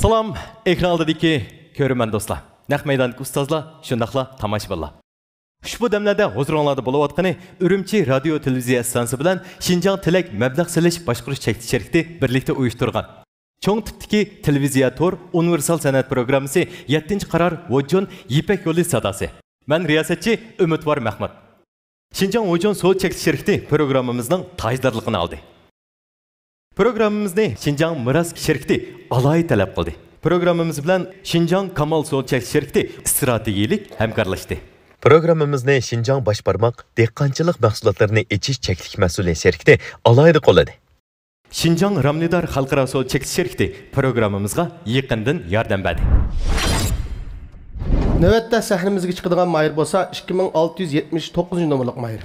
Salam, ekran oldidagi ko'rman do'stlar. Naq maydondagi ustozlar, shundaqla tomoshabinlar. Ushbu damlarda huzuringlarda bo'layotgani Urumchi radio televiziya stansiyasi bilan Xinjiang Tilak mablag' silish boshqarish chekti sherikti birlikda uyushtirgan cho'ng tipdagi televiziya tor universal san'at programmasi 7-qaror Vojun Yipak yo'li sadosi. Men riyosatchi Umidvor Mahmud. Xinjiang Vojun so'z chekti sherikti programmamizning tajdorligini oldi. Programmamizni Xinjiang miras sherikti alohida talab qildi. Programmamiz bilan Xinjiang Kamal so'z chekti sherikti strategik hamkorlashdi. Programmamizni Xinjiang bosh barmoq dehqonchilik mahsulotlarini echish cheklik mas'uli sherikti alohida qo'lladi. Xinjiang Ramnidar xalqaro so'z chekti sherikti programmamizga yaqindan yordam berdi. Navbatda sahnamizga chiqadigan mayr bo'lsa 2679 nomerlik mayr.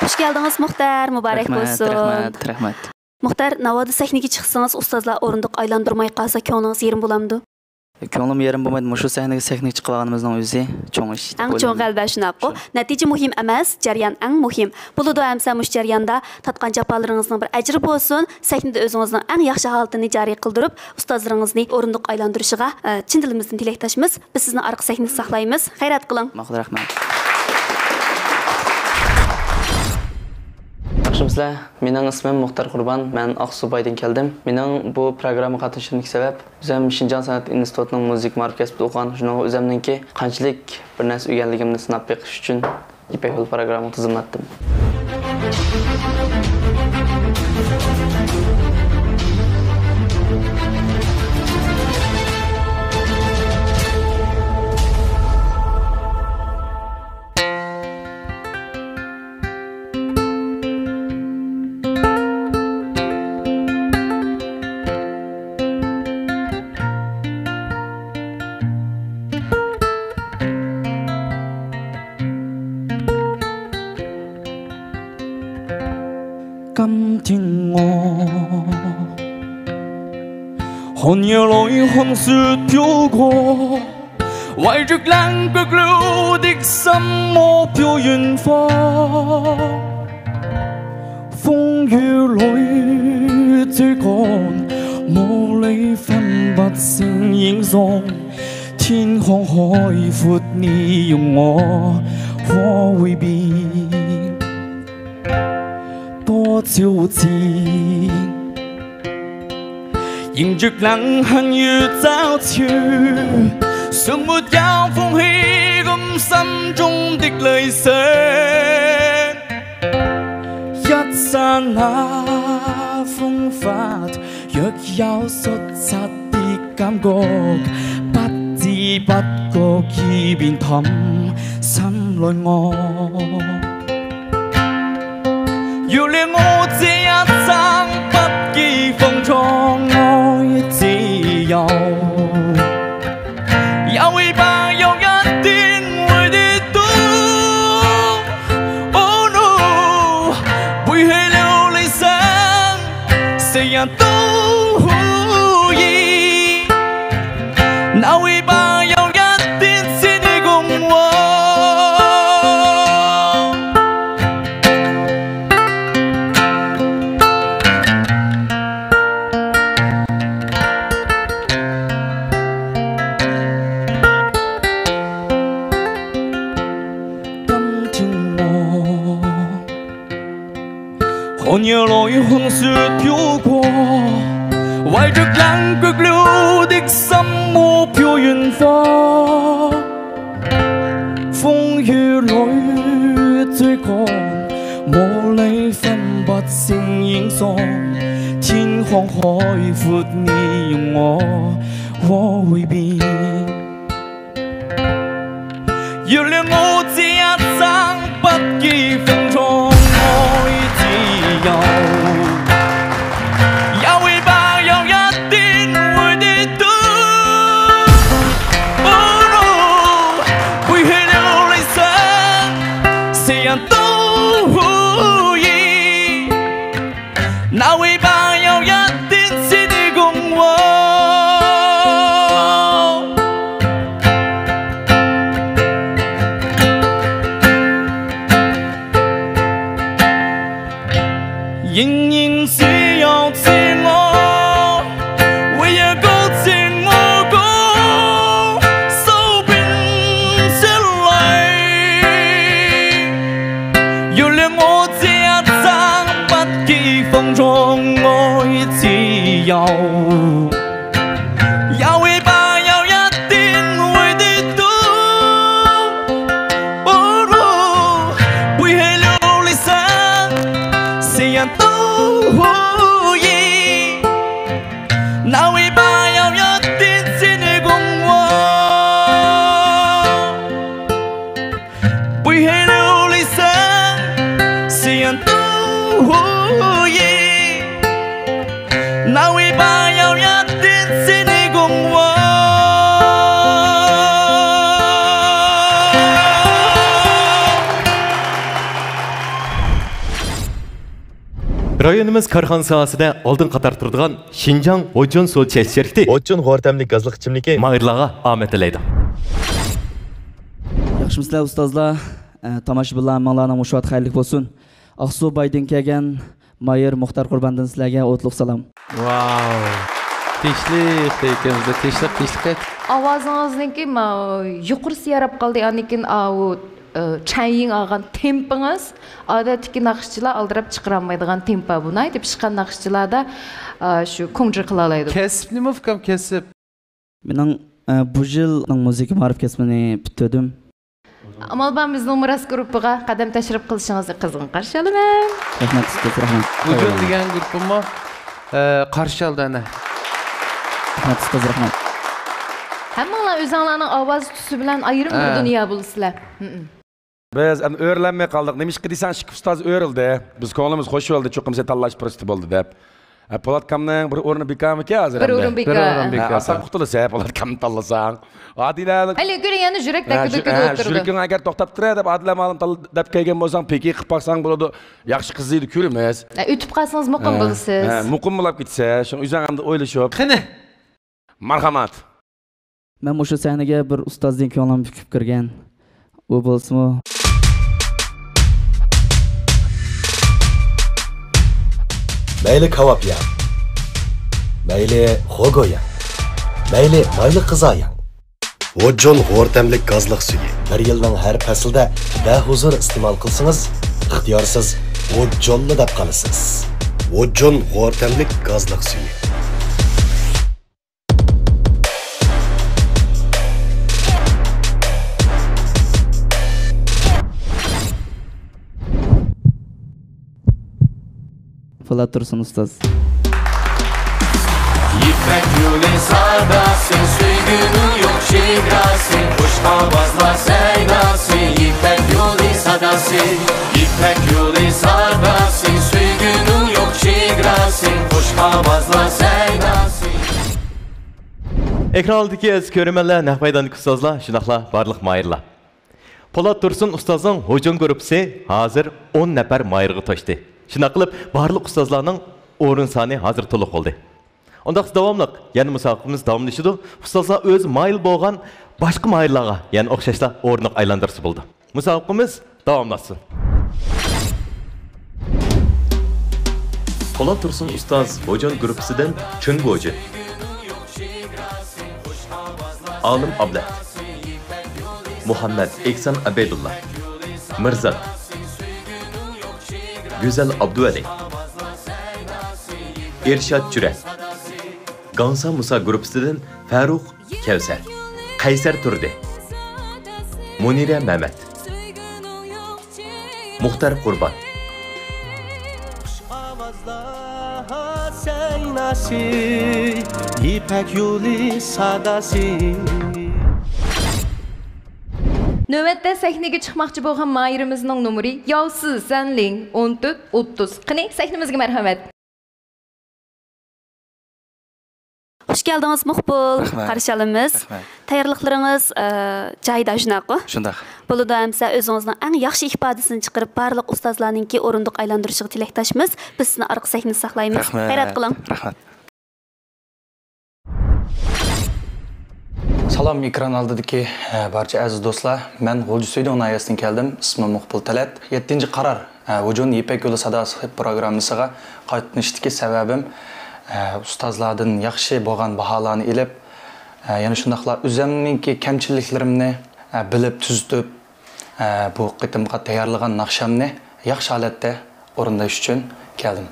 Hoş geldiniz Muhtar, mübarek olsun. Rahmat. Muhtar, navoda sahnaga chiqsangiz ustozlar o'rindiq aylantirmay qolsa ko'nglingiz yerim bo'lamdi? Ko'nglim yerim bo'lmaydi, mushu sahnaga chiqganimizning o'zi cho'ng ish. Eng cho'ng g'alaba shunaqo. Natija muhim emas, jarayon eng muhim. Bo'ladi hamsa mush jarayonda tatqan jafolaringizning bir ajri bo'lsin, sahnada o'zingizning eng yaxshi holatini joriy qildirib, ustozlaringizni o'rindiq aylantirishiga chin dilimizdan tilakdoshmiz. Biz sizni orqa sahnada saqlaymiz. Xayrat qiling. Rahmat. Yaxshimizlar, mening ismim Muxtar Qurban, men Oqsubaydan keldim. Mening bu programma qatnashishimning sabab, o'zim Xinjiang san'at institutining muzik markazida o'qigan, shuning o'zimningki qanchalik bir narsa o'rganligimni sinab beqish uchun Ipak yo'l programmani tizimlatdim.寒夜里看雪飘過，懷着冷卻了的心魔飄遠方。風雨裏追趕，無理分不清影蹤。天空海闊，你用我可會變多挑戰？迎着冷恨與嘲笑，尚沒有放棄咁心中的理想。一剎那風發，若有率察的感覺，不知不覺已變淡心裏愛。要令我這一生不羈放縱愛自由，也會怕有一天會跌倒。Oh no， 背棄了理想，誰人都可以，哪會怕有一天是你共我。寒夜裏看雪飄過，懷着冷卻了的心魔飄遠方。風雨裏追趕，無理分不清影蹤。天空海闊，你用我會變。要令我這一生不羈放縱愛自由，也會怕有一天會跌倒。Oh no， 背棄了理想，誰人都可以，哪會怕有一天是你共我。仍然是有中愛自由，也會吧，有一天會跌倒。背棄了理想，誰人都可以，那會吧，有一天先去共和。背棄了理想，誰人都可以，那會吧，有一天先去共和。Rayonimiz korxona sohasida oldin qator turadigan Xinjiang O'chun suv chekish shirkati O'chun g'ortamlik gazliq ichimligi mahirlarga omad tilaydi. Yaxshimizlar ustozlar, tomoshabinlar manglarning mushot xayrli bo'lsin. Aqsu Baydan kelgan Mayir Muxtar Qurbandan sizlarga o'tliq salom. Wow. Teşlik. Ovozingizniki yuqorisi yarab qoldi, anikin u chayin olgan tempingiz odatdagi naqshchilar aldirab chiqarolmaydigan tempo buni deb chiqqan naqshchilarda shu ko'ngil qila oladi. Kesip nima fikam kesip? Mening bu yilning muzika ma'rif kasbini bitirdim. Amalban bizning Muras guruhiga qadam tashrif qilishingizni qizg'in qarshi olaman. Rahmat sizga, rahmat. Bu yil degan guruhimni qarshi oldi ana. Rahmat sizga, rahmat. Hammalar o'zinglarning ovoz tusi bilan ayrim bir dunyo bo'lsizlar. Biz öğrenmeye kaldık. Demiş ki sen şık ustaz öğrildi. Biz konumuz hoş oldu. Çok kimse tallaş prosti oldu dep. Polat kamның bir ornu bikamı ki hazır. Bir ornu bika. Asam kuhtulu sen Polat kamını tallasan. Adilelik. Hele göreyeni yürekdeki oturdu. Yürekin eğer toktap duruyor dep adile malım dep keygen bolsan peki qıpaqsan buludu. Yaxşı kızıydı körümüz. Ütüp qalsanız muqim bulsiz. Muqim bulab gitse. Şun üzerinde oylaşıp. Qani? Marhamat. Men o'sha sahnaga bir ustozning ko'nglim bukib kirgan. U bo'lsa-mu mayli kavap ya, mayli xogo ya, mayli mayli qiza ya. O'chun g'ortamlik gazliq suyi bir yilning har faslida bahuzur iste'mol qilsangiz, ixtiyorsiz o'chunni deb qolasiz. O'chun g'ortamlik gazliq suyi. Polat Tursun ustoz. İpek yolu sardasın, suygunun yok şigrasın, kuş havazla seydasın, İpek yolu sadasın, İpek yolu sardasın, suygunun yok şigrasın, kuş havazla seydasın. Ekran oldidagi aziz ko'rmanlar, nahmaydanlik ustozlar, shunaqla barliq mayirlar. Polat Tursun ustozning O'chun guruhi hozir 10 nafar mayirga to'shdi. Shuna qilib, barliq ustozlarning o'rin soni hozir to'liq bo'ldi. Undaq davomliq, ya'ni musobaqamiz davomlashadi. Ustozlar o'z mayil bo'lgan boshqa mayillarga, ya'ni o'xshashlar o'rni aylantirsa bo'ldi. Musobaqamiz davomlashsin. Polat Tursun ustoz O'chun guruhidan Chungoji. Alim Ablat. Muhammad Eksan Abedullah. Mirzat. Güzel Abduali, Irshad Jure, Gansa Musa grupsidan Farruq Kevser, Qaysar Turdi, Munira Mehmet, Muxtar Qurban, İpek yolu sadası. Növbətdə səhnəyə çıxmaqçı bolğan mayirimizin numeri Yavsız Zənling 14-30. Qani səhnəmizə mərhəmət. Xush geldiniz Muqbul. Qarshi olamiz. Tayyorliqlaringiz joyida shunaqmi? Shundoq. Bo'ladi hamsa o'zingizning eng yaxshi ifodasini chiqarib barliq ustozlarningki o'rindiq aylantirishiga tilakdoshmiz. Biz sizni orqa sahnada saqlaymiz. Hayrat qiling. Rahmat. Salam ekran oldidagi barcha aziz do'stlar. Men G'o'jisuydi onayasidan keldim. Ismim Muqbul Talat. 7-qaror O'chun İpek yo'li sadasi programmasiga qatnashishdagi sababim ustozlardan yaxshi bo'lgan baholarni ilib, yana shundaqla o'zimningki kamchiliklarimni bilib tuzitib, bu qitimga tayyorlagan naqshamni yaxshi holatda o'rinlash uchun keldim.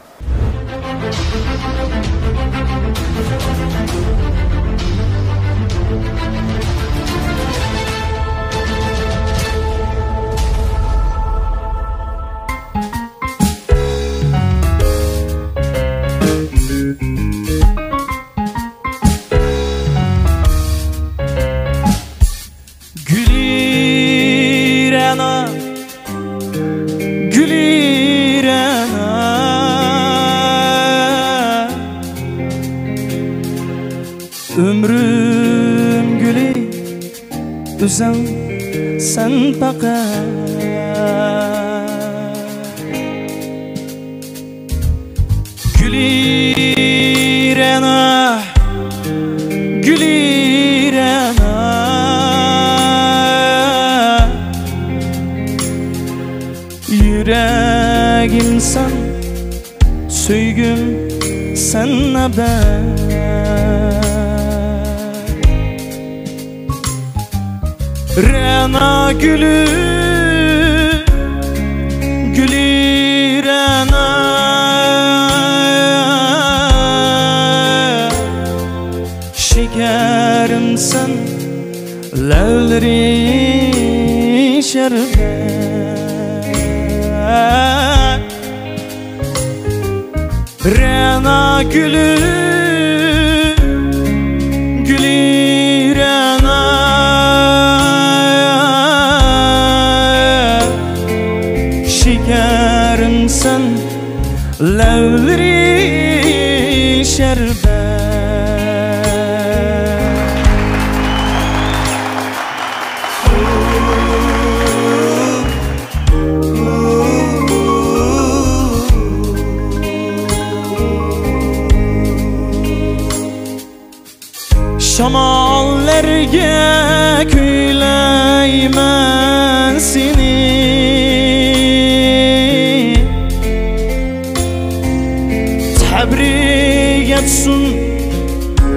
Ömrüm gülü üzem sen fakat Gülirena Gülirena Yüreğim sen Söygüm sen haber Rena gülü Gülü Rena Şekerim sen Lavleri şerbet Rena gülü Gülü Rena Şekerim sen Lavleri şerbet Şamallarga küyleymen seni Tebrik etsin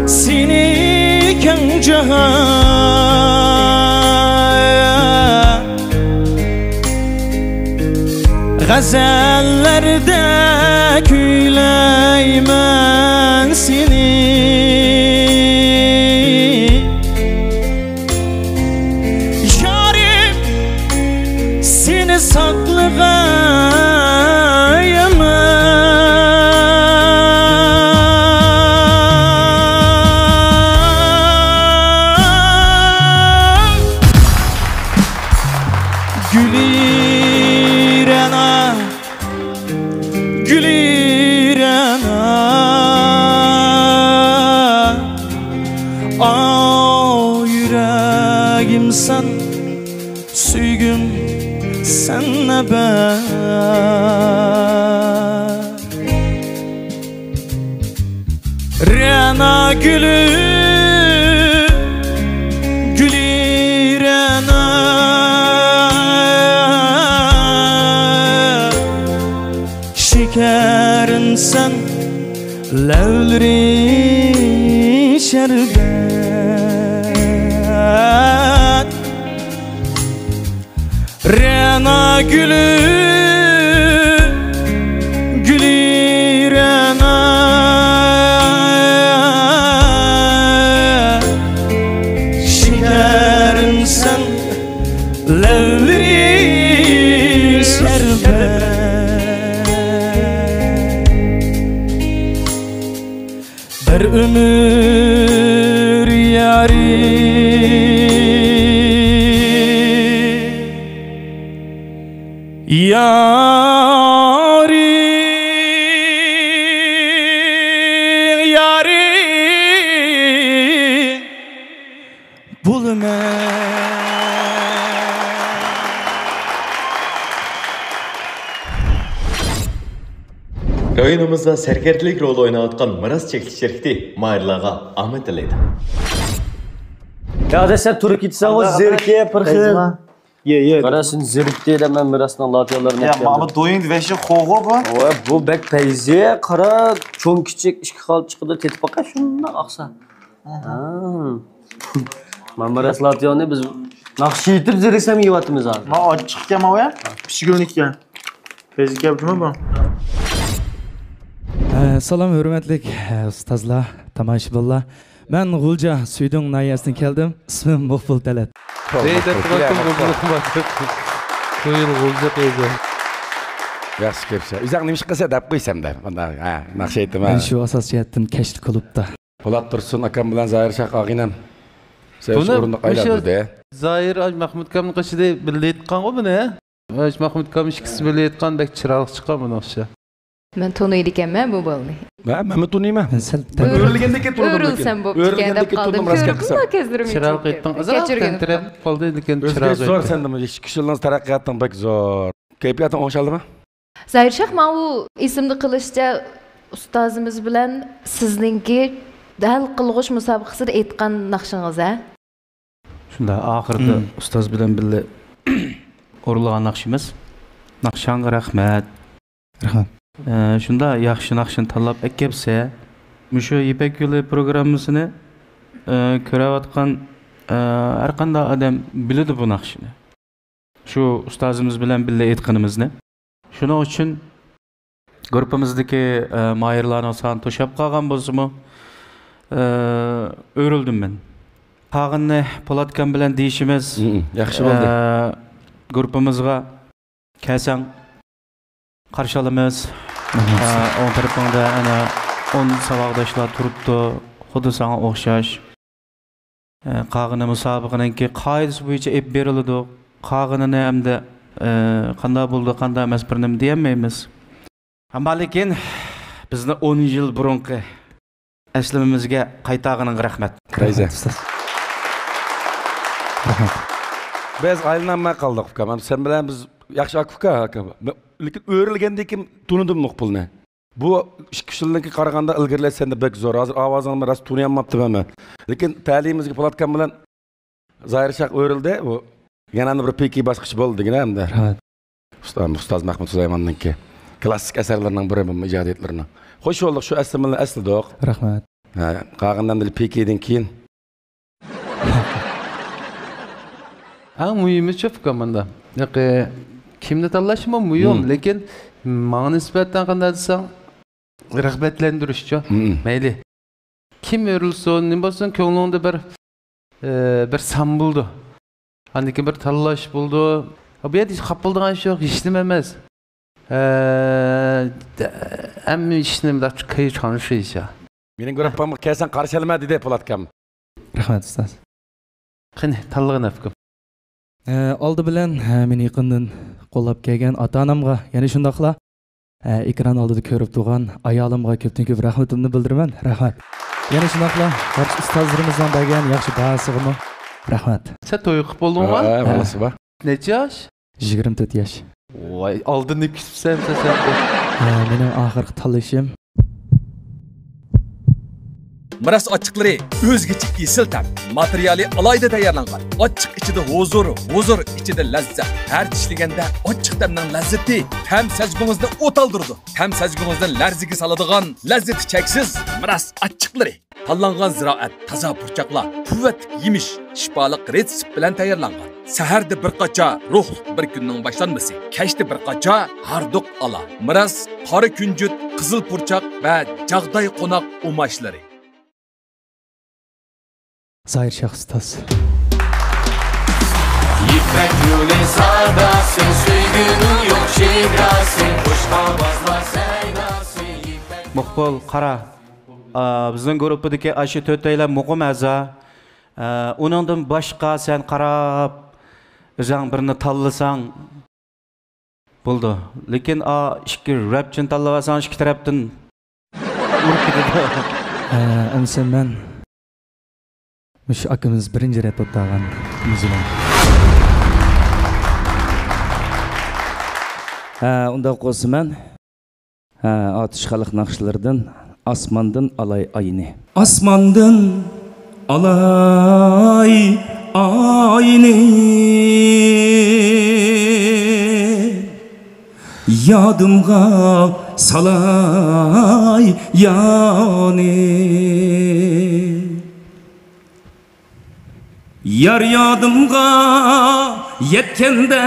seni keng cihan Gazellerde küyleymen seni Gülirena Gülirena Aa yüreğim sen Süygüm sen haber Rena gülü Gülirena Şekerim sen Lavleri şerbet Rena gülü Gülü Rena Şekerim sen Lavleri şerbet Bir ömür yari Yari Yari Bulma Oyunumuzda serkertlik rol oynayotgan Miras Çekiliş şirketi Mahirlarga Ahmet tilaydi. Ya da sen turuk gitsen o zirke pırkı. Ye. Karasın zirkte de ben Miras'ın latyalarını etkendim. Ya mama doyun veşi xoğu bu. Bu bek peyze kara çoğun küçük işki kalıp çıkıdı tetip baka şundan aksa. Ben Miras latyanı biz nakşı yitip ziriksem yivatımız abi. Ma açık ya ma o ya. Pişigülnik ya. Peyzik yaptım mı bu? Salam hürmetlik ustazlar, tomoshabinlar. Ben G'ulja Suydung nahiyasidan keldim. İsmim Muqbil Talat. Yaxshi kelibsan. O'zing nima ish qilsa deb qo'ysam-da. Mana ha, naqsh aytdim. Men shu asosiyatdan kashli klubda. Po'lat Tursun akam bilan Zoir Shaq og'inam. Siz o'rinda qaylardi? Zoir Mahmud kamning qishida birga aytgan ku buni. Mahmud kam ikkisi birga aytgan bek chiroq chiqqan buni o'xsha. Men to'naydi ekanman bu bolni. Men to'nayman. O'rilgandek turdim. O'rilsam bo'p ketgandek qoldim. Chiroq aytding. Azaldan qoldi lekin chiroq. Zo'r sendimi? 2 yildan taraqqiyotdan bek zo'r. Kayfiyating o'xshaldimi? Zoir Shaq, men u ismni qilishcha ustozimiz bilan sizningki dal qilg'ish musobaqasida aytgan naqshingiz a? Shunda oxirida ustoz bilan birga o'rlagan naqshimiz. Naqshanga rahmat. Rahmat. Shunda yaxshi naqshini tanlab kelsa, mushu Ipak yo'li programmasini ko'rayotgan har qanday odam biladi bu naqshini. Shu ustozimiz bilan birga aytganimizni. Shuning uchun guruhimizdagi mayirlarning soni to'shab qolgan bo'lsa-mu, o'rildim men. Qag'inni Po'latkan bilan deyishimiz yaxshi bo'ldi. Guruhimizga kelsang qarshi olamiz. O'ng tarafingda ana 10 saboqdoshlar turibdi, xuddi senga o'xshash. Qag'inni musobaqaningki qoidasi bo'yicha ep beriladi. Qag'inini hamda qanday bo'ldi, qanday emas bir nima deyolmaymiz. Ammo lekin bizni 10 yil burungi aslimimizga qaytag'ining rahmat. Rayza. Biz aylanmay qoldik uka. Sen bilan biz yaxshi uka. Lekin o'rilgandek kim tunidim Muqbilni. Bu 2 yildan qaraganda ilgirlatsanda bek zo'r. Hozir ovozingni rost tunayapmabdi men. Lekin ta'limimizga Po'latkan bilan Zoir Shaq o'rildi. Bu yana bir peki bosqich bo'ldi degina hamda. Rahmat. Ustoz Mahmud Sulaymonninki klassik asarlarning biri bu ijodiyatlarining. Xo'sh bo'ldik, shu aslimni aslidoq. Rahmat. Ha, qag'indan pekidan keyin. Eng muhimi shu komanda. Yo'q, kimni tanlash muhim, lekin menga nisbatan qanday desang, rag'batlantirish-chi. Mayli. Kim o'rilsin, nima bo'lsin, ko'nglingda bir sam bo'ldi. Handiki bir tanlash bo'ldi. Bu yerda qapildigan ish yo'q, hech nima emas. Hamma ishni bilib kay chanishish. Mening guruhimga kelsan qarshi olma dedi Po'latkan. Rahmat ustoz. Qani tanlagan afkim. Oldi bilan meni yaqindan qo'llab kelgan ota-onamga, yana shundaqla ekran oldida ko'rib turgan ayolimga ko'pdan-ko'p rahmatimni bildiraman. Rahmat. Yana shundaqla barcha ustozlarimizdan bergan yaxshi bahsig'imi rahmat. Sen to'y qilib bo'ldingmi? Ha, bolasi bor. Necha yosh? 24 yosh. Voy, oldinni kutibsan sen. Mening oxirgi tanlashim Miras ochiqlari o'zgacha esil tam, materiali alayda tayyorlangan. Ochiq ichida huzur ichida lazzat. Har tishlaganda ochiq tamning lazzati ham sajgungizni o'taldirdi. Ham sajgungizni larziga soladigan lazzati cheksiz miras ochiqlari. Tanlangan ziroat, toza burchaqlar, quvvat yemish, shifoliq retsept bilan tayyorlangan. Saharda bir qacha ruhli bir kunning boshlanmasi, kechda bir qacha harduq ala. Miras, qora kunjut, qizil burchaq va jag'day qo'noq umashlari. Zoir Shaq ustoz. İpek yolu sadası, söygünün yok şehrası, hoş havazla seydası. Muqbil qara. Bizning guruhdagi aşı to'rtaylar muqim a'zo. Uningdan boshqa sen qarab o'zing birini tanlasang bo'ldi. Lekin ikki rapchini tanlasang ikki tarafdan urib ketadi. Endi men Müş akımız birinci rap o'tgan muziman. Unda qo'siman. Atish xalq naqshlaridan Osmondan alay ayni. Osmondan alay ayni. Yadımga salay yani. Yar yadımga yetkende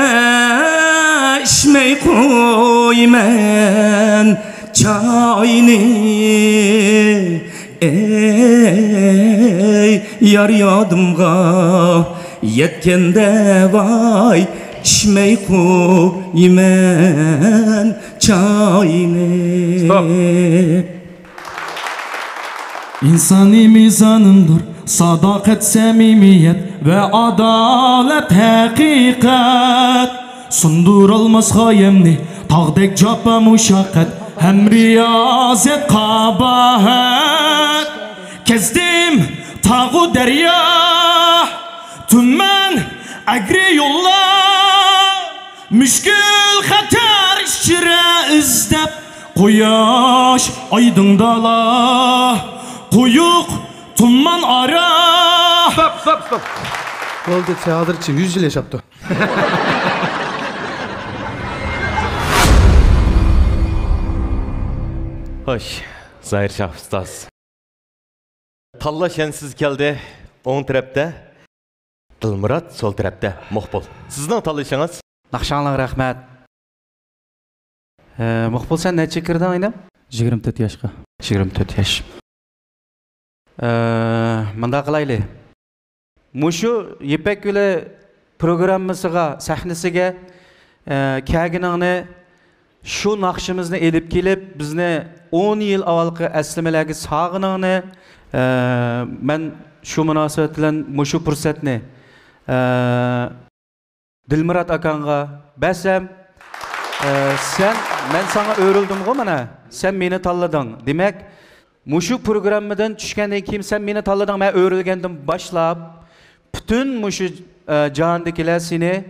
içmey koymen çayını ey yar yadımga yetkende vay içmey koymen çayını. İnsani mizanındır sadakat, samimiyet ve adalet hakikat. Sundurulmaz hayemni tağdek capa muşakkat, hem riyazet kabahat. Kezdim tağı derya tümmen agri yollar, müşkül hatar işçire izdep quyosh aydındala quyuq tumman ara. Stop. Oldu, teatrçı 100 yıl yaşaptı. Hoş, Zahir Şah Ustaz. Tallaş ensiz keldi, oң tarafta, Dilmurat sol tarafta, Muqbil. Sizning tanlashing'iz? Naqshonlar rahmat. Muqbil, sen necha kirding aynam? 24 yoshga. 24 yosh. Manda qilayli. Mushu Ipak Yo'li programmasiga, sahnasiga kelganingni, shu naqshimizni elib kelib, bizni 10 yil avvalgi aslamalarga sog'iningni, men shu munosabat bilan mushu fursatni Dilmurat akanga basam, men sana o'rildim-ku mana. Sen meni tanlading. Demak, mushu programmadan tushgandan keyin sen meni tanlading, men o'rilgandan boshlab bütün mushu jondagilar seni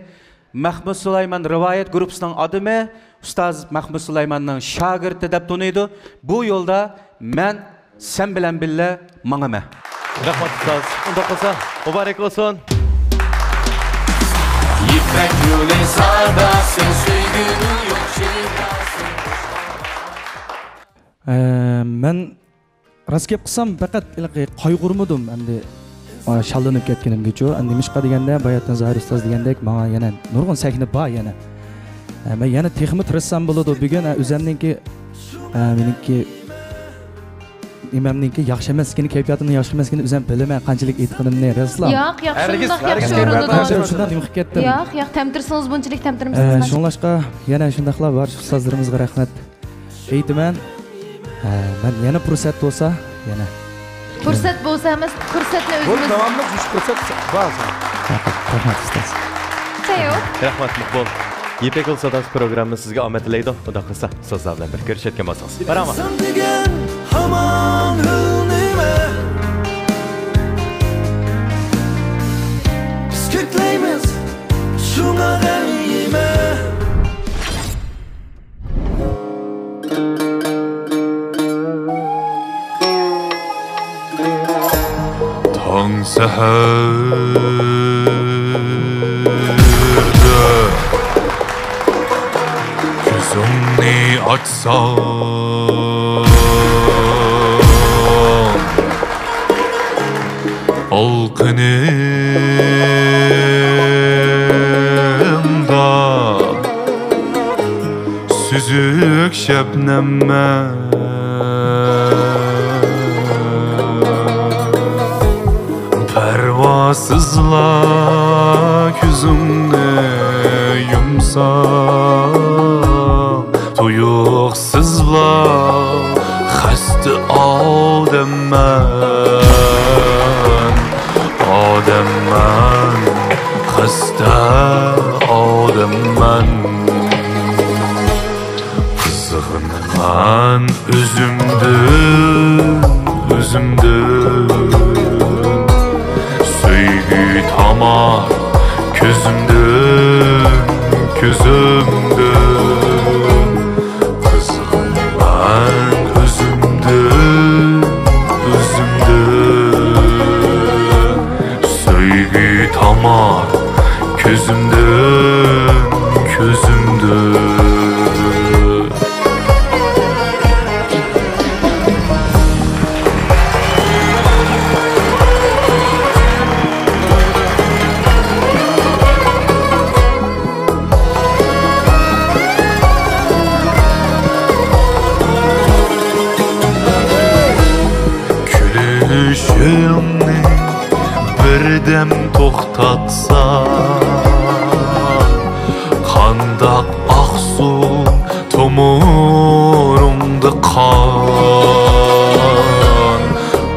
Mahmud Sulayman rivoyat guruhining odami, ustoz Mahmud Sulaymanning shogirdi deb taniydi. Bu yo'lda men sen bilan birga mangama. Rahmat ustoz. Unda qolsa, muborak olsun. İpek yolu sadasın, söygünün yok şiirasın. Men rost gap qilsam faqat qayg'urmadim endi shallanib ketganimgacha. Endi mishqa deganda bayatdan Zahir ustoz degandek menga yana nurg'un sahna bor yana. Men yana texmi tirissam bo'ladi bugun o'zimningki meniki imamningki yaxshi emaskini, kayfiyatini yaxshi emaskini o'zim bilaman qanchalik aytganimni raslan. Yo'q, yaxshi o'rinda. Shundan nima qilib ketdim. Yo'q, tamtirsangiz bunchalik tamtirmisiz. Shunlashqa yana shundaqlar bor ustozlarimizga rahmat aytaman. Men yana fursat bo'lsa, yana Fursat bo'lsa emas, fursatni o'zimiz. Bu davomli fursat bor. Rahmat ustoz. Rahmat Muqbil. Ipak Yo'li sadasi programma sizga omad tilaydi. Xudo qilsa, sizlar bilan bir ko'rishayotgan bo'lsangiz. Baraman. Hamon hülnime Biz kökleymiz şuna deneyime Tang seherde Gözümni açsam Alkınımda süzük şebnemme Pervasızla yüzümde yumsam Tuyuksızla xəstə Adem mən xəstə adem mən Qızığın mən özümdün Söygü tamar közümdün Qızığın mən özümdün Söygü tamar közümdün dem to'xtatsan qandaq oqsun to'murumda qon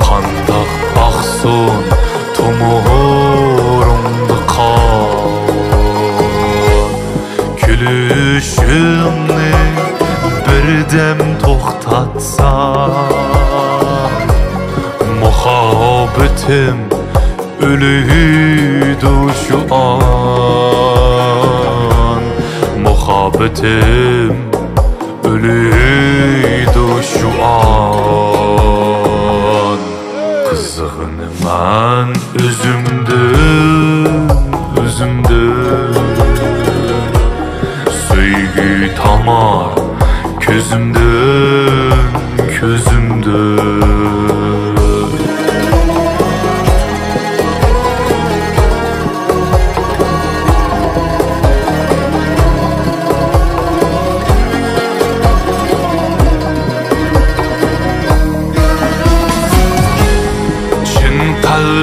qandaq oqsun to'murumda qon kulishimni birdem to'xtatsan muhabbetim ölüydü şu an muhabbetim ölüydü şu an kızığını ben üzümdüm söygü tamar közümdüm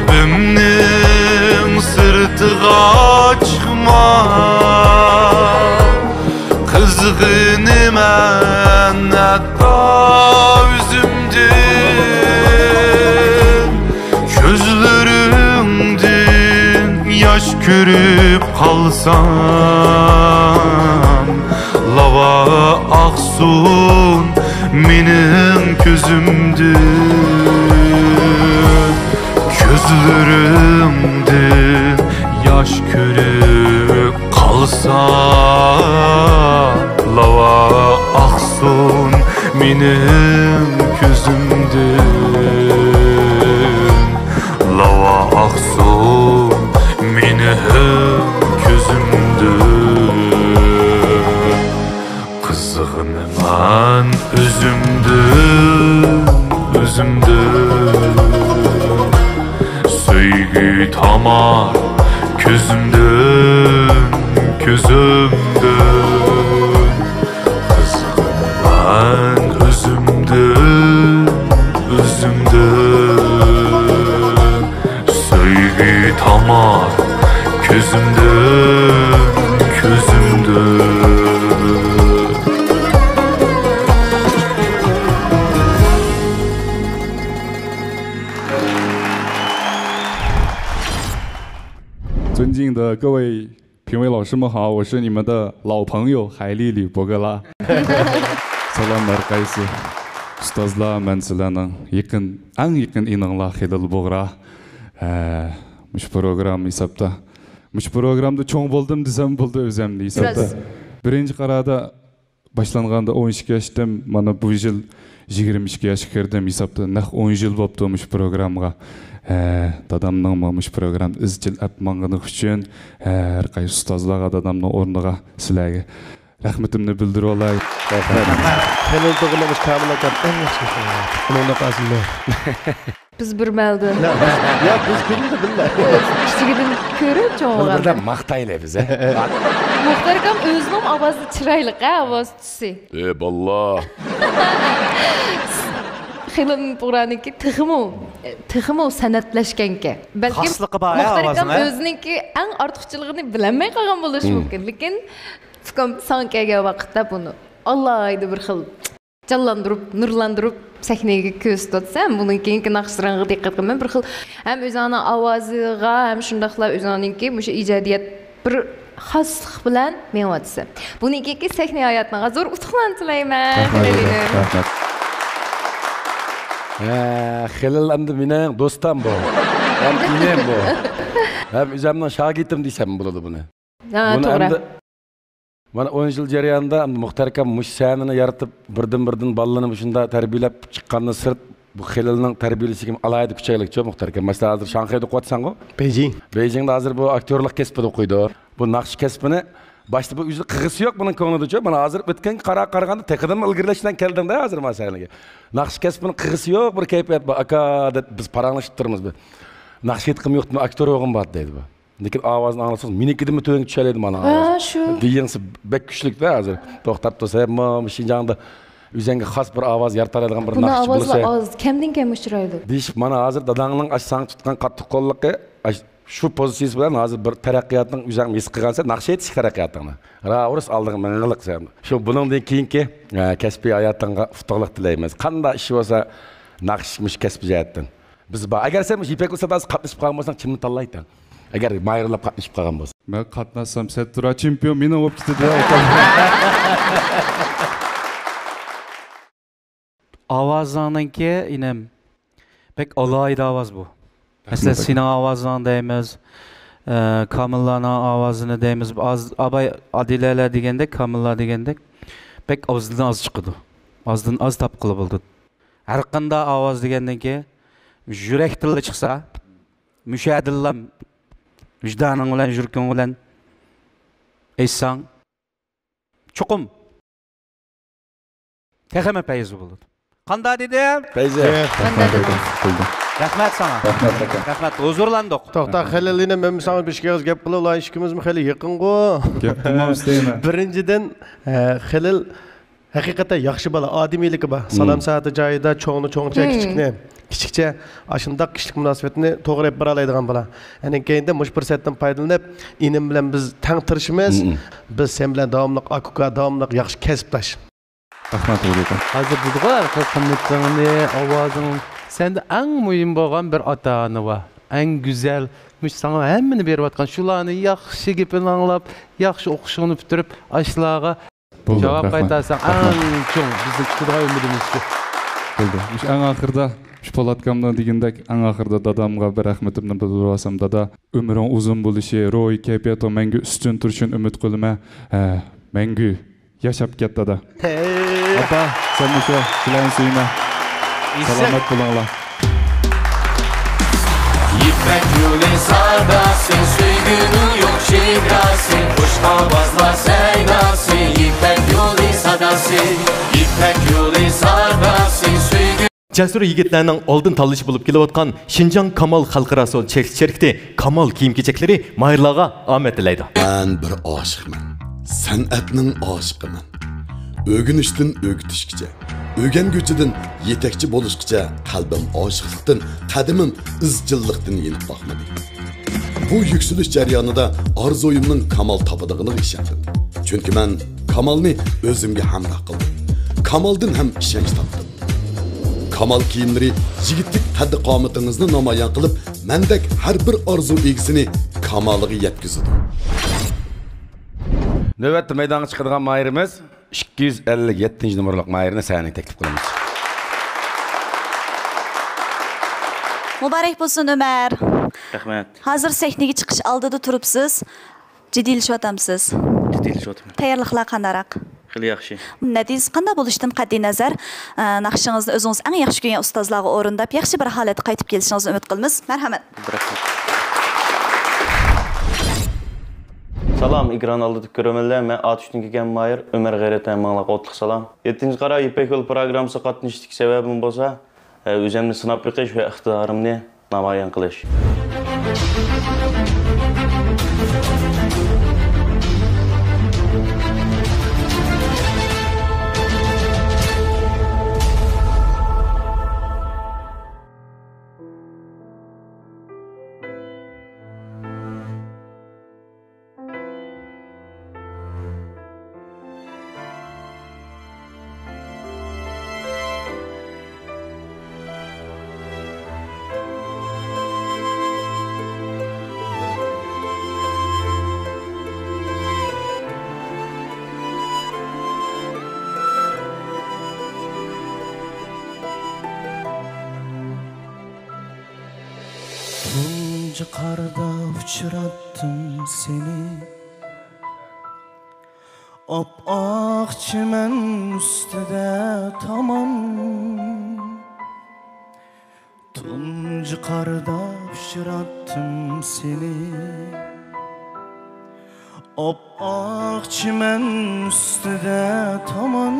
kalbimnin sırtığa çıkma kızgını men hatta üzümdün gözlerimdin yaş körüp kalsam lava aksun menin közümdün gözlerimdin yaş körüp kalsa lava aksun menin gözümdün lava aksun menin gözümdün kızığını ben üzümdüm söygü tamar közümdün kızığını ben üzümdüm söygü tamar közümdün尊敬的各位评委老师们好，我是你们的老朋友海丽吕伯格拉。Selamlar qaysi ustozlar, men sizlarning eng yaqin ininglar Xilil Bog'ra. Mush program hisobda. Mush programda cho'ng bo'ldim desam bo'ldi o'zimni hisobda. Birinchi qarada boshlanganda 12 yoshdim, mana bu yil 22 yoshga kirdim hisobda. Naq 10 yil bo'libdi mush programga. Dadamның mush program izchil apmangani uchun har qaysi ustozlarga dadamning o'rniga sizlarga rahmetimni bildirib olay. Xilil to'g'rilamiz Kamil aka eng yaxshi. Bunga qasillar. Biz bir malda. Ya biz kimni bilmaymiz. Kichigidin ko'rib cho'g'an. Birda maqtaylar biz. Muxtar akam o'zining ovozi chiroyli, ovoz tusi. Bollah. Xilil Bog'raniki tig'imi sanatlashganki. Balki Muxtar akam o'zininki eng ortiqchiligini bilmay qolgan bo'lishi mumkin, lekin fikrim sankaga vaqtda buni Allohaydi bir xil canlandırıp, nurlandırıp sahneye göz tutsam, bunun keyinki naqshlarga diqqat qilmay bir xil ham o'zining ovoziga, ham shundaqla o'zininki mushu ijodiyat bir xoslik bilan menyapti. Bunun keyinki sahna hayotini zo'r utuqlan tilayman. Xilil endi mening do'stim bu. Ham inim bu. Ham o'zimning shogirdim desam bo'ladi buni. Ha, to'g'ri. Mana 10 yil jarayonida Muxtar akam mush sahnani yaratib birdan bolalarni shunda tarbiyalab chiqqandan sirt bu Xililning tarbiyalasiga alayda kuchaylikchi Muxtar akam. Masalan, hozir Shanxayda o'qiyotsan-ku? Beijingda hozir bu aktyorlik kasbida o'qiydi. Bu naqsh kasbini boshda bu o'zi qig'isi yo'q buning ko'nglida-chi. Mana hozir o'tgan qaraganda teqidan ilgirlashdan keldim-da hozir masalaga. Naqsh kasbining qig'isi yo'q, bir kayfiyat bor. Aka deb biz paranglashib turibmiz bu. Naqsh yetqim yo'qmi, aktyor o'g'im bor deydi bu. Lekin ovozini anglasangiz, menikidimi to'ng tushalaydi mana. Ha, shu. Deyingsi bek kuchlikda hozir. To'xtab tursa, Shinjongda o'zingga xos bir ovoz yaratadigan bir naqsh bo'lsa. Buni ovoz kimdan kim uchraydi? Deyish, mana hozir dadangning ashsang tutgan qattiq qo'lliqi Şu pozisiyası bilen hazır bir terakkiyatın üzerine mis kılgansa nakşe yetiş terakkiyatını. Raurus aldığın mengılık sen. Şu bunun da kiyinki kesbi hayatınga uftaklık dileyimiz. Kanda işi olsa nakşmış kesbi hayatın. Biz ba. Eğer sen İpek Usadası katlaşıp kalmasan kimini tallaydı? Eğer mayırlap katlaşıp kalgan bolsa. Ben katnaşsam sen tura çempiyon meni olup gitdi. Avazlarınki inem pek alaydı avaz bu. Mesela senin avazlarını deyimiz, Kamillar'ın avazını deyimiz. Az abay adileler degende, Kamillar degende pek azdan az çıkıdı. Azdan az tapqılı buldu. Her qanda avaz degenden ki yürek tili çıksa, müşahidillah vicdanın bilen, yürkün bilen eysan çokum texeme peyizi buldu. Qanda dedim? Peyizi. Qanda dedim. Rahmat sana. Rahmat. Huzurlandık. To'xta, Xalilina men sana bir şey gap qilib, ular ishimiz xali yaqin go. Gap qilmamiz deyman. Birinchidan, Xalil haqiqatan yaxshi bola, odimiyligi bor. Salom saati joyida cho'ngcha kichikni, kichikcha ashundaq kishilik munosabatni to'g'ri bera oladigan bola. Ya'ni keyinda mush fursatdan foydalanib, inim bilan biz tang tirishimiz, biz sen bilan davomli akuka, davomli yaxshi kasbdosh. Rahmat o'ylayman. Hozir budilar, qimmatligini, ovozing sende en mühim bo'lgan bir ota-ona var. En güzel, müş sana hemmini berip atkan. Şularni yaxshi gepini anglab, yaxshi o'qishini bitirib, ashlaga javob qaytarsan, en cho'ng bizning kutadigan umidimiz shu. Bo'ldi. Müş en ahırda şu Polatkamdan degandek, en ahırda dadamga bir rahmetimni bildirib olsam, dada umring uzun bo'lishi, ro'y kayfiyatim menga ustun turishini umid qilma. Menga yashab ket dada. Opa, sen shu bilan suyma. Selamat bulanglar. İpek yolu sardasın, süygünün yok şidrasın, kuş havazlar seydasın, İpek yolu sadasın, İpek yolu sardasın, süygün. Cesur yigitlerning oldin tanlashi bo'lib kelayotgan Şinjan Kamal xalqaro cherkdi Kamal kiyim-kechakları mayırlarga omad tilaydi. Ben bir aşıqman. San'atning aşıqıman. Ögünüşdün ögütüşkice. Ögengüçüdün yetekçi boluşkice kalbim aşıqlıqdan, qadimim izchillikdan yenib baxmadı. Bu yükseliş jarayonida arzoyumning kamal tapadığını işendim. Çünkü ben kamalni özümge hamroh qildim. Kamaldan ham ishonch topdim. Kamal kiyimleri yigitlik qaddi-qomatingizni namoyon qilib, mendek har bir arzu egisini kamaliga yetkazadi. Növbette meydana çıkadigan mayırımız 257 numaralık mayırını sahne teklif kılımız. Mübarek bo'lsin Ömer. Rahmat. Hazır sahnaga chiqish oldida turibsiz. Jiddiylashyapsiz. Jiddiylashyapman. Tayyorliklar qandaroq? Xili yaxshi. Natijasi qanday bo'lishidan qat'iy nazar, naqshingizni o'zingiz eng yaxshi ko'rgan ustozlarga o'rindab, yaxshi bir holatda qaytib kelishingizni umid qilamiz. Marhamat. Salam, ekran aldık görəmələr. Mən A3-dən gələn Mayır, Ömər Qeyrətən mənlə qotluq salam. 7-ci qara İpek yolu proqramısı qatnışdıq səbəbim bolsa, özümni sınab biqiş və ixtidarımni namoyon qilish. Tuncu karda uçurattım seni, Op-ak çimen üstüde tamam. Tuncu karda uçurattım seni, Op-ak çimen üstüde tamam.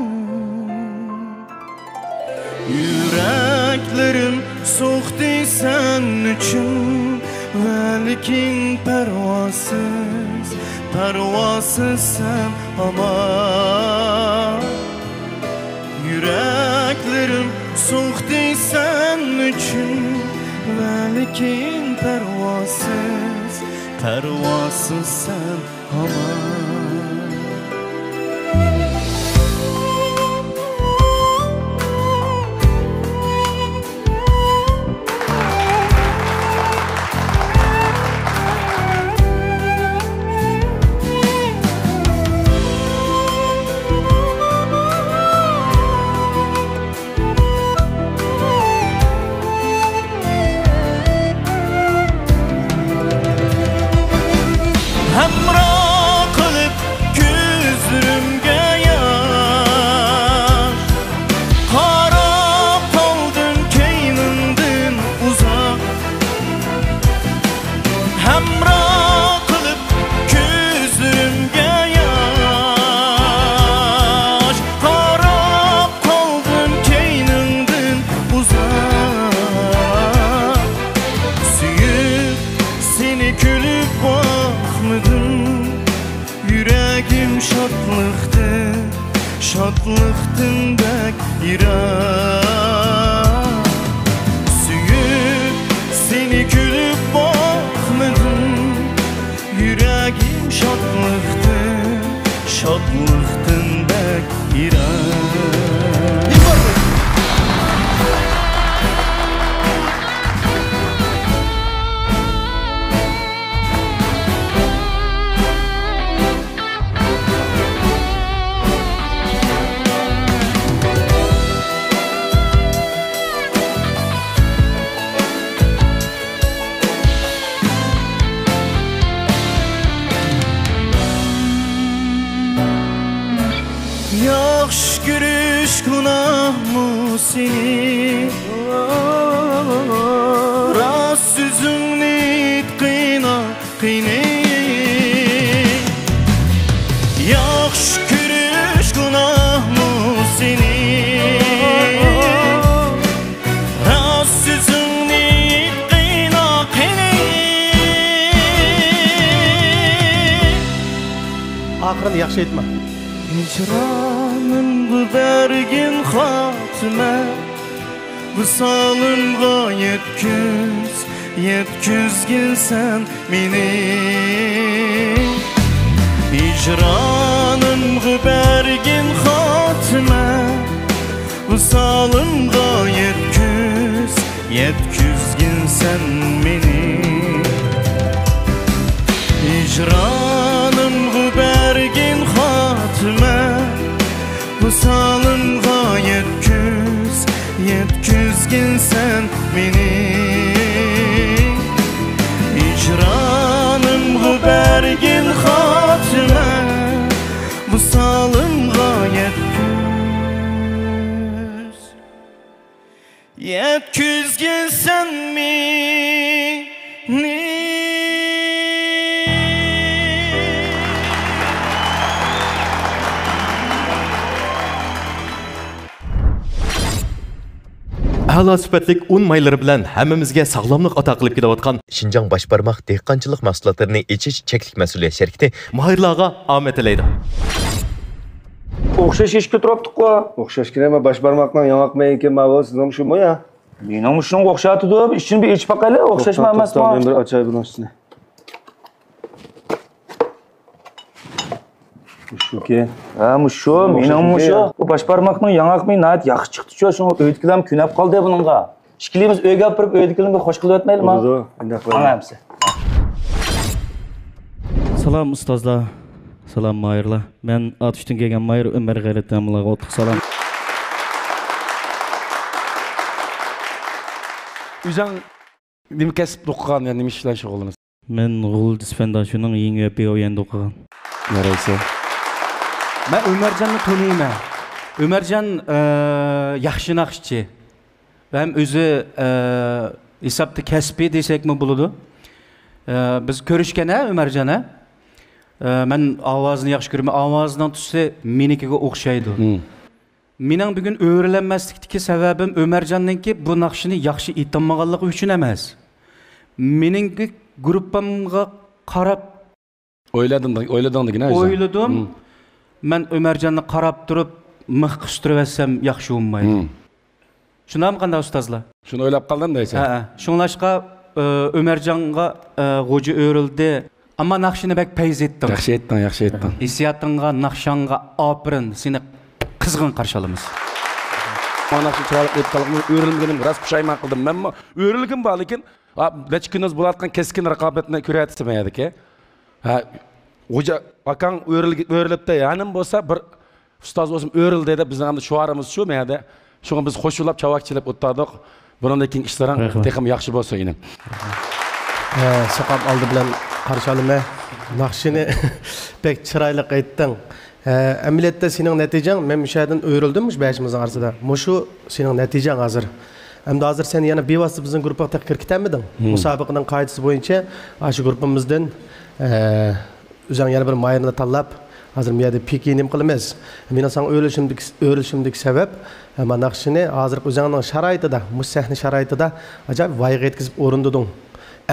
Yüreklerim soğuktu sen için, Velikin pervasız, pervasız sen ama. Yüreklerim soğuktu sen için, Velikin pervasız, Pervasız sen hamar. Şadlıktın bek irak Süyüp seni gülüp bakmadım Yüreğim şadlıktın bek irak Yaxşı görüş günah mı seni Rast sözün nit qıyna Yaxşı görüş günah mı seni Rast sözün nit qıyna Ahırını yaxşı etme. Hicranımı bergin xatime Vısalımga yetküzgin sen meni Hicranımı bergin xatime Vısalımga yetküzgin sen meni Hicranımı bergin xatime Vısalımga yetküzgin sen meni Hicranımga bergin xatime Vısalımga yetküzgin sen meni A'la sifatlik un maylari bilan hammamizga sog'lomlik ato qilib kelayotgan Şinjan Başbarmaq dehqonchilik mahsulotlarini echish cheklik mas'uliyat şirkati mahirlarga omad tilaydi. O'xshash ishga turibdi-ku. O'xshash kirama Başbarmaqning yong'oqmay ekan ma'vo sizning shumi ya? Mening shunga o'xshatdi deb, ishini bir ichib baqayli, o'xshashmi emasmi? Men bir ochay bunisini. Mushuke. Ha, mushu, mening mushu. Bu Başbarmaqning yong'oqmay nayt yaxshi chiqdi-ku, shuni o'yitkilam kunab qoldi buningga. Ishkilimiz uyga olib kirib o'yitkilimga xo'sh qilib o'tmaylimi? Bo'ldi, undaq qilamiz. Qanamsi. Salam ustozlar. Salam Mayırlar. Ben Atış'tan gelgen Mayır Ömer Gayret'ten otuq salam. Üzən nima kasb o'qigan, yani nima ish bilan shug'ullanasiz? Men G'ul Dispendaşı'nın yeni öpi oyanda o'qigan. Yaraysa. Ben Ömercan'ı tanıyım. Ömercan yaxshi naqshchi. Hem özü hesapta kasbi desek mi buludu? Biz ko'rishgan Ömercan'a. Men ovozini yaxshi ko'raman. Ovozidan tutsa menikiga o'xshaydi. Mening bugun o'rlanmaslikdagi sababim Ömercanninki bu naqshini yaxshi aytolmaganligi uchun emas. Mening gruppamga qarab o'yladim degina. O'yladim. Men Ömercanni qarab turib mix qistirib etsam yaxshi bo'lmaydi. Shunami qanday ustozlar? Shuni o'ylab qoldim deysan. Ha, shunlashqa Ömercanға G'o'ji o'rildi Ama nakşını bek peyz ettin. Yaxşı ettin. Hissiyatınga, nakşanga apirin. Seni kızgın karşılamız. Mana shu chiroyli qilib qolib o'rilganim rost pushaymon qildim. Men o'rilgim bor lekin necha kunimiz bo'layotgan keskin raqobatni ko'rayotmaydik. Ha, Xo'ja akang o'rilibdi, yanim bo'lsa bir ustoz o'zim o'rildi deb bizning ham shuarimiz shu menda. Shunga biz qo'shilib chavakchilab o'ttirdik. Bundan keyin ishlaring texim yaxshi bo'lsa yine. Soqab oldi bilan qarshi olma. Naqshini pek chiroyli aytding. Ameliyatda sening natijang men müşahidin öğrüldüm başımızın arasında. Muşu sening natijang hazır. Hem de hazır sen yana bevasıta bizim grupa kirib ketemedin. Musabaqaning qoidasi bo'yicha shu grupamizdan o'zing yana bir mayırını tanlab hazır bu yerda pekinim qilamiz. Men sana öğrülüşümdeki sebep mana naqshini hozir o'zingning sharoitida, musahni sharoitida ajoyib voyaga yetkazib o'rindiding.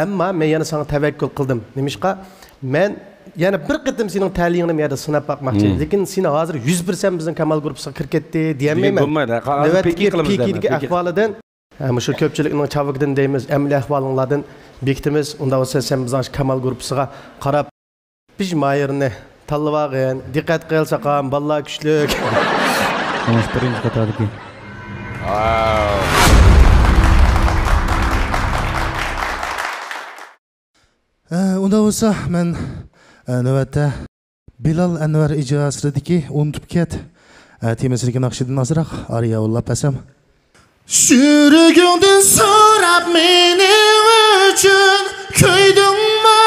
Ammo men yana sana tavakkul qildim. Nimishqa men yani bir qitim sening ta'limingni yerda sinab bakmoqchi. Lekin sen hozir 100% bizning Kamal gruppasiga kirib ketdi deyolmayman. Bo'lmaydi. Hozir peki qilamiz. Pekidagi ahvolidan, shu ko'pchilikning chavigidan deymiz, amaliy ahvolinglardan bekitimiz. Unda bo'lsa sen bizning Kamal gruppasiga qarab biz mayirni tanlab olgin. Diqqat qilsak ham balla kuchlik. Mana birinchi qatordagi. Unda bo'lsa men navbatda Bilal Anvar ijrosidagi unutib ket temasini naqshidan azroq ariya yo'llab pasam. Yuragimdan so'rab meni uchun ko'ydingmi?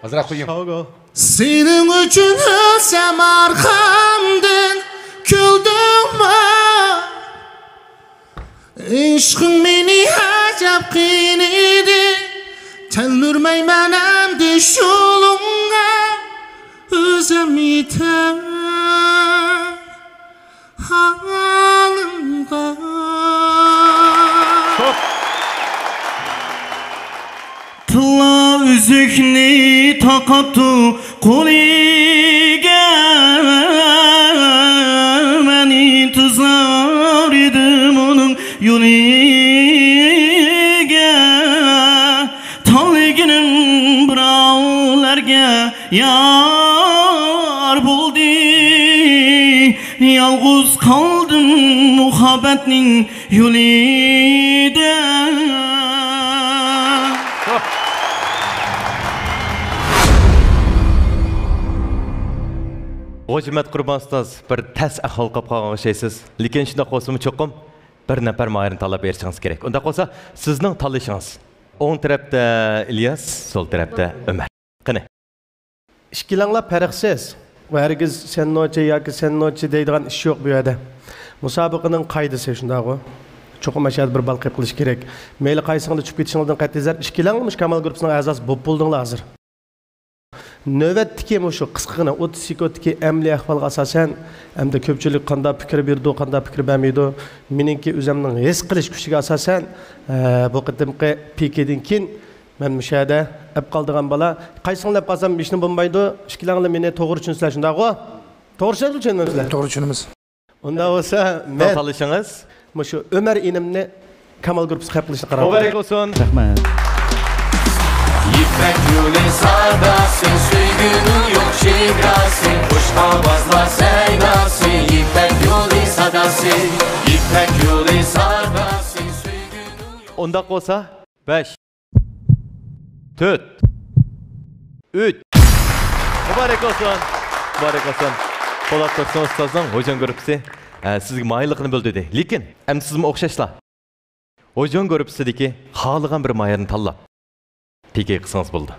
Azroq qo'ying. Sening uchun o'lsam arqamdan kuldingmi? Ishqing meni ajab qiynadi. Tanlurmayman endi yo'lingga o'zim yetar halimga. Tilla üzükni taqattu qo'liga men intizor edim uning yo'liga. Talginim birovlarga yar bo'ldi. Yolg'iz qoldim muhabbatning yo'lida. Hojmat Qurban ustoz bir tas ahvol qolib qolgan o'xshaysiz. Lekin shunda qo'simi cho'qim bir nafar mayirni tanlab berishingiz kerak. Unda qolsa sizning tanlashingiz. O'ng tarafda İlyas, sol tarafda Ömer. Qani. İşkilanlar farqsiz. Va hergiz sen nocha yoki sen nocha deydigan ish yo'q bu yerda. Musobaqaning qoidasi shunday-ku. Cho'qim mashhad bir bal qilib qilish kerak. Mayli qaysingda tushib ketishingizdan qat'iy nazar ishkilanmish Kamal gruppasining a'zosi bo'lib bo'ldinglar hozir. Növbətdiki şu qısqına 30 sekundki əmli ahvalga asasən hamda köpçülük qanda fikir berdi, qanda fikir bermeydi. Meninki özümnin his qilish kuchiga asasən bu qıtımqı pikeden keyin men müşahada ap qaldırgan bala qaysınlab qasam ishni bo'lmaydi. Ishkilanlar meni to'g'ri tushunsalar shunday-ku. To'g'ri tushunasizlar? To'g'ri tushunamiz. Unda bo'lsa men tanlashingiz shu Ömer inimni Kamal gruppasi qabul qilishni qaror. Muborak olsun. Rahmat. İpek yolu sadasın, suygunun yok şigrasın, kuş havazla seydasın. İpek yolu sadasın, İpek yolu sadasın, suygunun yok. Onda olsa 5 4 3 Muborak olsun. Muborak olsun. Polat Tursun ustozning Hojon gruppasi sizga mayilliqni bildirdi. Lekin ham sizmi o'xshashlar. Hojon gruppasidagi xohlagan bir mayirni tanlab Peki qilsangiz bo'ldi.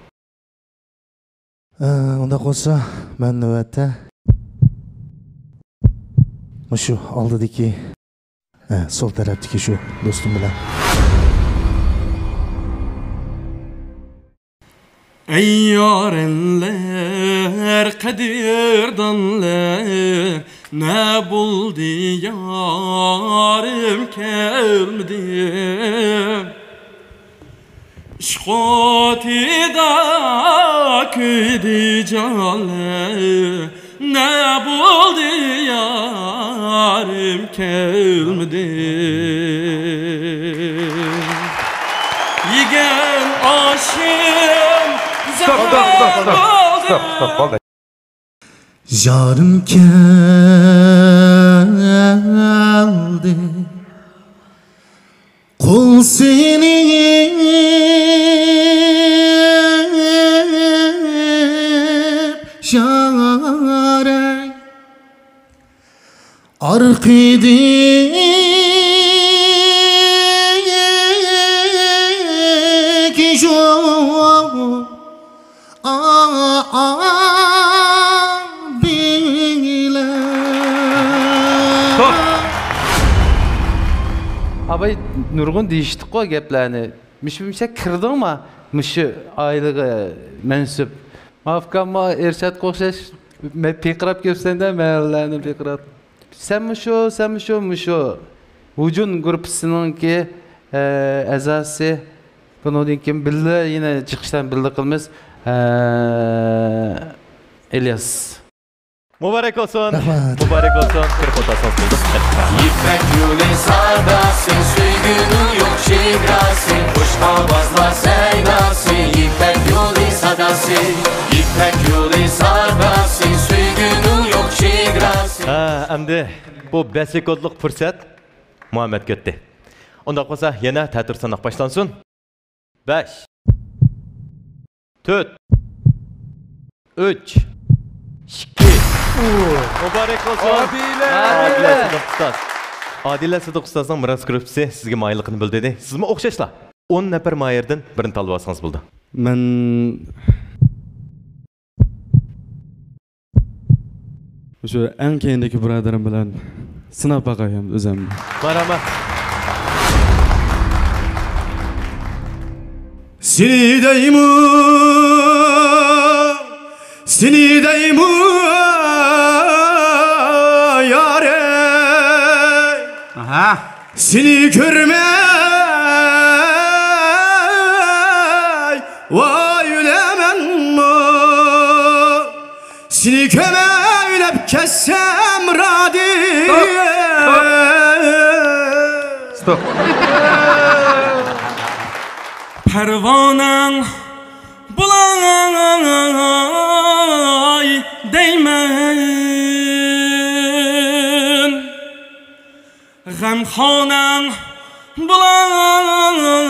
Unda qolsa men navbatda shu oldidagi sol tarafdagi shu do'stim bilan. Ey yarenler, kadirdanlar, ne buldu yarim kelmedi. Şkotida küdi canlı, ne buldu yarim kelmedi. Yigen aşım Stop. Yarım geldi Kul seni şare Arkideki şu Abay nurgun deyişdik qo'y gaplarni. Mishimcha kirdingmi? Mishi oylig'i mansub. Mafkamma Ershad qo'shash peqirab kelsanda maylarni peqirab. Senmi shu. Vujun gruppasiningki a'zosi bundan keyin birga yana chiqishdan birga qilamiz. Ilyas. Mübarek olsun. Mübarek olsun. Kırık otasınız bulduk. İpek yolu sardasın, süygünün yok şigrasın, kuş havazla seydasın, İpek yolu sadasın, İpek yolu sardasın, süygünün yok şigrasın. Endi bu 5 sekundlik fursat Muhammed ketdi. Unda qolsa yana ta'tir sanoq boshlansin. 5 4 3 2 Mübarek olsun. Adile Sıdık Ustaz'ın miras gruppasi sizga mayilligini bildirdi. Sizmi o'xshashlar 10 nafar mayerdan birini tanlab olsangiz bo'ldi. Men o'sha eng keyindagi birodarim bilan sinab baqayman o'zimni. Marhamat. Seni deymu yare Seni görmey vay ülemen mi Seni kömeylep kessem radiye Stop. Pervanen bulay değmen Gamxonen bulay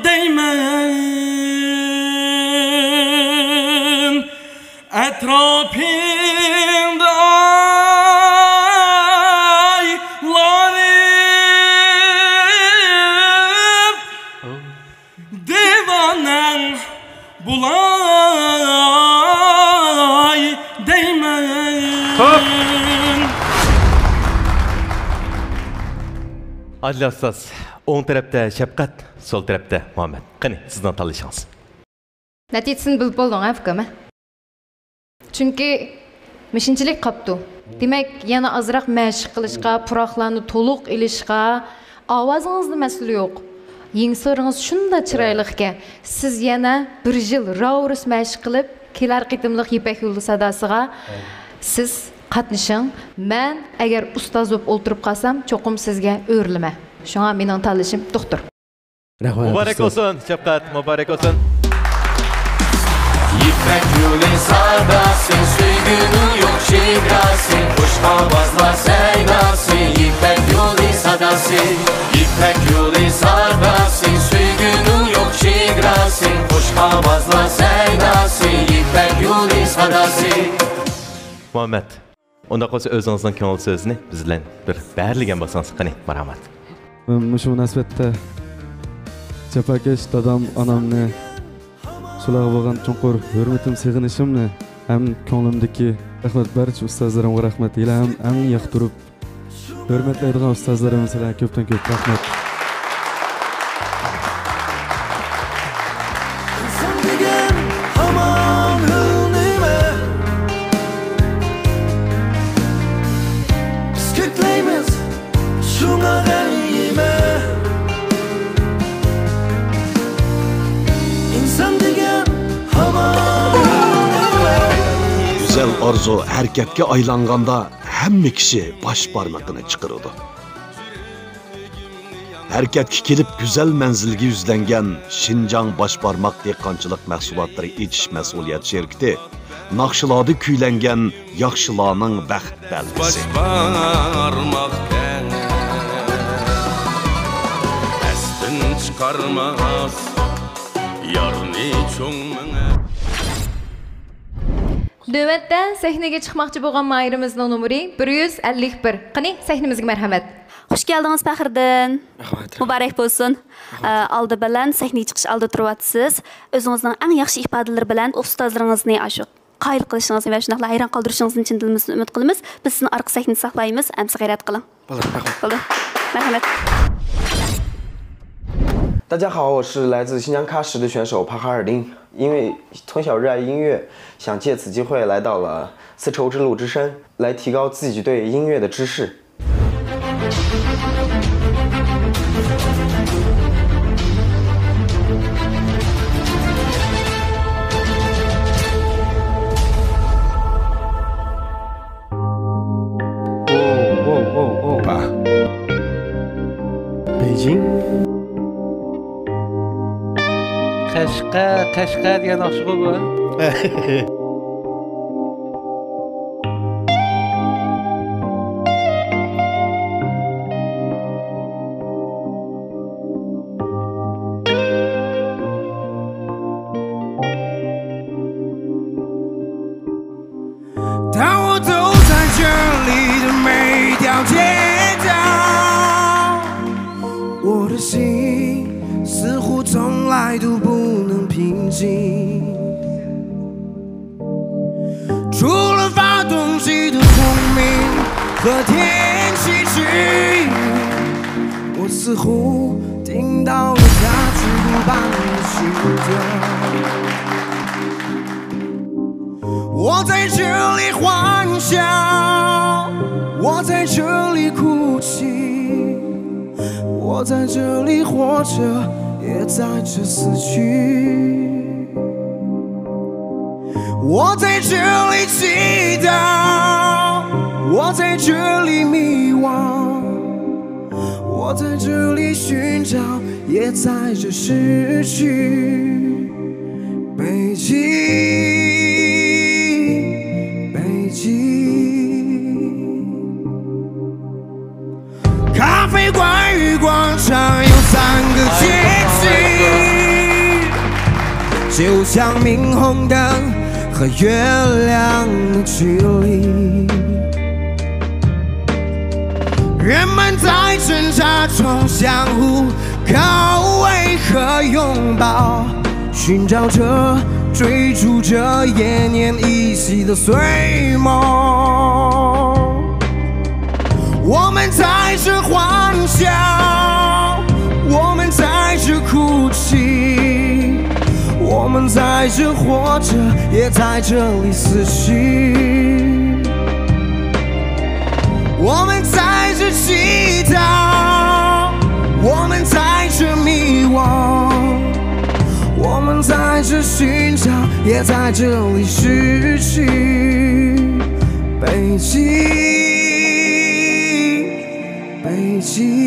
değmen Etrafında aylarım Divanen bulay değmen Adil Ustaz, o'ng tarafda Shafqat, sol tarafda Muhammad. Qani, sizdan tanlashingiz. Natijasini bilib bo'lding, afkami? Chunki mishinchilik qapti. Demak, yana azroq mashq qilishga, puroqlarni to'liq ilishga, ovozingizni mas'uli yo'q. Yengsoringiz shunda chiroyliqki, siz yana 1 yil ravrus mashq qilib, kelar qitimliq Ipak yo'li sadosiga siz qatnashing. Men agar ustoz bo'lib o'ltirib qolsam, cho'qim sizga o'rlima. Shunga mening tanlashim doktor. Mübarek olsun Shafqat, mübarek olsun. İpek yolu sardasın, süygünün yok şigrasın, kuş havazla seydasın, İpek yolu sadasın, İpek yolu sardasın, süygünün yok şigrasın, kuş havazla seydasın, İpek yolu sadasın. Muhammed, unda qolsa o'zingizning ko'ngil so'zini biz bilan bir bərligan bo'lsangiz, qani, marhamat. Shu munosabatda Chapakash dadam, onamni shularga bo'lgan chunqur hurmatim, sig'inishimni ham ko'nglimdagi rahmat barcha ustozlarimga rahmat. Ilam eng yoqtirib hurmatlaydigan ustozlarim sizlarga ko'pdan ko'p rahmat. Arzu hareketke aylanganda hamma kishi bosh barmog'ini chiqaradi. harakatga kelib go'zal manzilga yuzlangan Shinjang boshbarmoq dehqonchilik mahsulotlari etish mas'uliyat şirkati naqshlarda kuylangan yaxshilarning baxt belgisi. Astin chiqarmas yarni cho'ngmanga. Növbətdə səhnəyə çıxmaqçı bolğan Mayrimizning numeri 151. Qani səhnəmizə mərhəmət. Xush geldiniz Faxriddin. Mübarək bolsun. Aldı bilan səhnəyə çıxış aldı turyatsız. Özünüzün ən yaxşı ifadələri bilan ustozlaringizni aşıq qayıl qilishingizini və shunaqla hayron qoldirishingizni chin dilimizdan umid qilamiz. Biz sizni orqa sahnada saqlaymiz. Amsi g'ayrat qiling. Bo'ldi. Marhamat. 大家好，我是来自新疆喀什的选手帕哈尔丁。因为从小热爱音乐，想借此机会来到了丝绸之路之声，来提高自己对音乐的知识。北京。 Qashqa degan oshig'i bu.和天气之音，我似乎听到了它止不般的心跳。我在这里欢笑，我在这里哭泣，我在这里活着，也在这死去。我在这里祈祷。 我在这里迷惘，我在这里寻找，也在这失去。北京，北京，咖啡馆与广场有3个街景，就像霓虹灯和月亮的距离。 人们在挣扎中相互靠偎和拥抱，寻找着、追逐着延年依稀的碎梦。我们在这欢笑，我们在这哭泣，我们在这活着，也在这里死去。 我们在这祈祷，我们在这迷惘，我们在这寻找，也在这里失去。北京，北京。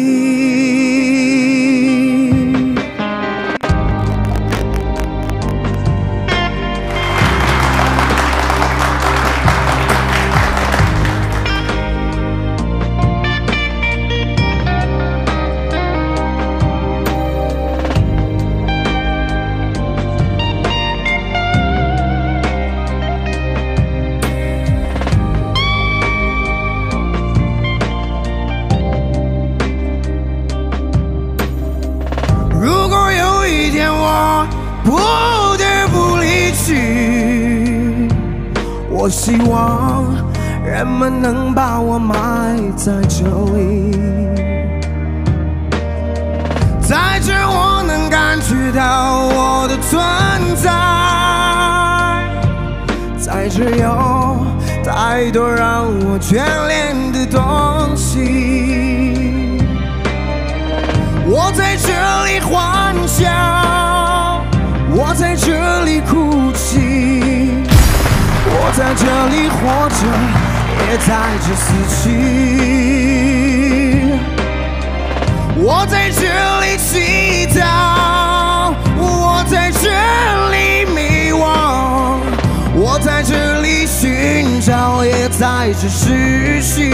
我希望人们能把我埋在这里，在这我能感觉到我的存在，在这有太多让我眷恋的东西。我在这里欢笑，我在这里哭泣。 我在这里活着，也在这死去。我我在这里祈祷，我在这里迷惘，我在这里寻找，也在这失去。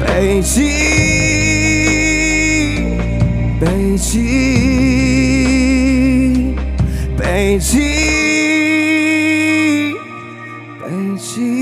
北京，北京，北京，北京。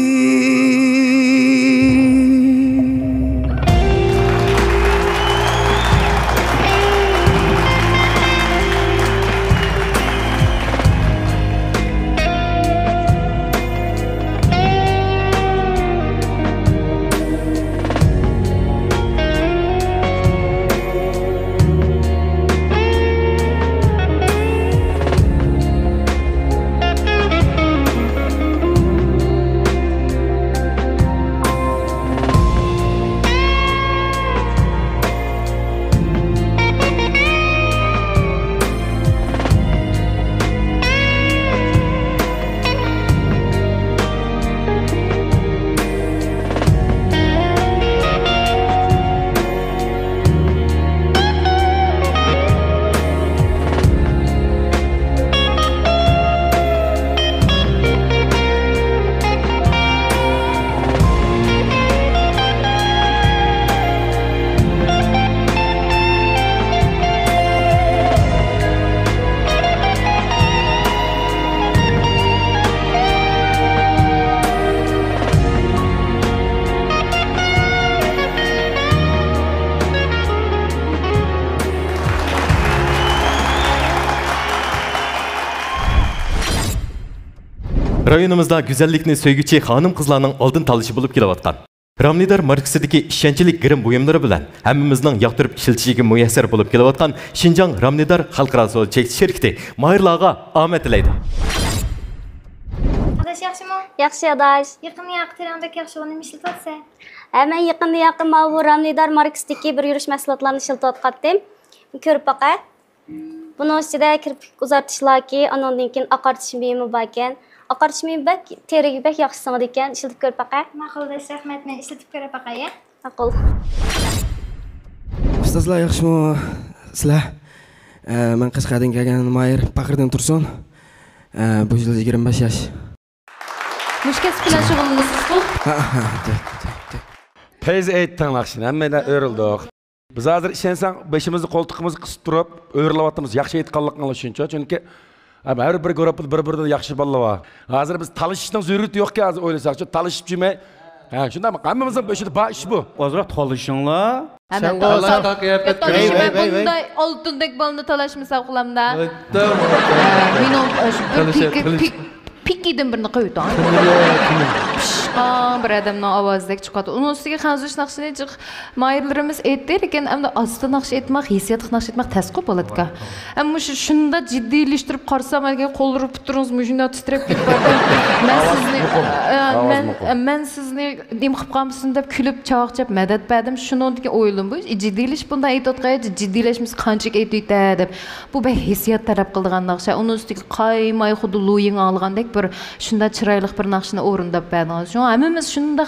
Rayonimizda güzellikni söygüçi hanım kızlarning oldin talishi bo'lib kelayotgan. Ramnidar markasidagi ishonchli girim buyumlari bilan hammamizning yoqtirib ishiltishiga muyassar bo'lib kelayotgan Xinjiang Ramnidar xalqaro so'l chekish shirkati Mayirlarga omad tilaydi. Adaş yaxshimi? Yaxshi adaş. Yaqin yaqtirandek yaxshi o'yin ishlatsa. Men yaqin bu Ramnidar markasidagi bir yurish mahsulotlarni ishlatayotgandim. Ko'rib boqay. Buning ichida kirpik uzartishlarki, anondan keyin oqartish buyumi bor ekan. Oqartish buyumi bak, teriga bak yaxshi singadi ekan. Ishlatib ko'rib boqay. Ma'qul, rahmat. Men ishlatib ko'rib boqay. Ma'qul. Ustozlar yaxshimi? Sizlar? Men Qashqardan kelgan Mayir Paqirdan Tursun. Bu yil 25 yosh. Mushkas bilan shug'ullanasiz-ku? Tez aytding yaxshi, hammalar o'rildik. Biz hozir ishensang, beshimizni qo'ltiqimizni qisib turib, o'rlayapmiz. Yaxshi aytganliginglar uchuncha, chunki har bir guruhda bir-biridan yaxshi bolalar bor. Hozir biz talishishning zarurati yo'q-ku, hozir o'ylasak, talishib jimay. Shundaymi? Hammamizning beshida bor ish bu. Ozroq talishinglar. Sen bunday oltindek balni talashmasa qilamda. Men pikkidan birini qo'ydim. Pishqon bir odamning ovozdek chiqadi. Uning ustiga hanzush naqshini chiq mayirlarimiz aytdi, lekin endi asta naqsh etmoq, hissiyat naqsh etmoq tasqib bo'ladi-ku. Ammo shunda jiddiylashtirib qarsam, agar qo'llar puturingiz shunda titrab ketdi. Men sizni nim qilib qolmasin deb kulib chavoqchab madad berdim. Shuningdek o'yladim bu jiddiylash bunday aytayotgan jiddiylashimiz qanchalik aytaydi deb. Bu bir hissiyat talab qiladigan naqsh. Uning ustiga qaymay xuddi lo'ying olgandek bir shunda chiroyli bir naqshni o'rindab berdingiz. Hammamiz shunday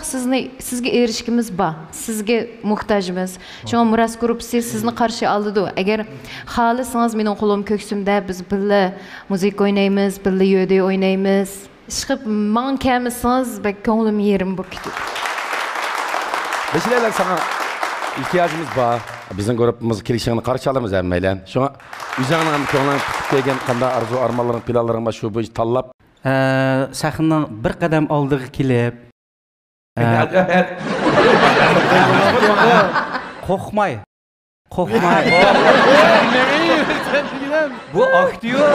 sizga erishishimiz bor. Sizga muhtojmiz. Shunga Muras guruhi sizni qarshi oldi. Agar xohlasangiz mening qo'lim ko'ksimda biz birga musiqa o'ynaymiz, birga yo'da o'ynaymiz. Chiqib men kelmasangiz bak ko'nglim yerim bo'lib ketadi. Bizlar sana ihtiyacımız var. Bizim grubumuz kirişini qarşı alamiz hammaylar. Shunga o'zingizning ko'ngling tutib kelgan qanday arzu armonlaring, planlaring bor shu bo'yicha tanlab sahnadan bir qadam oldiga kelib qo'rqmay bu aktyor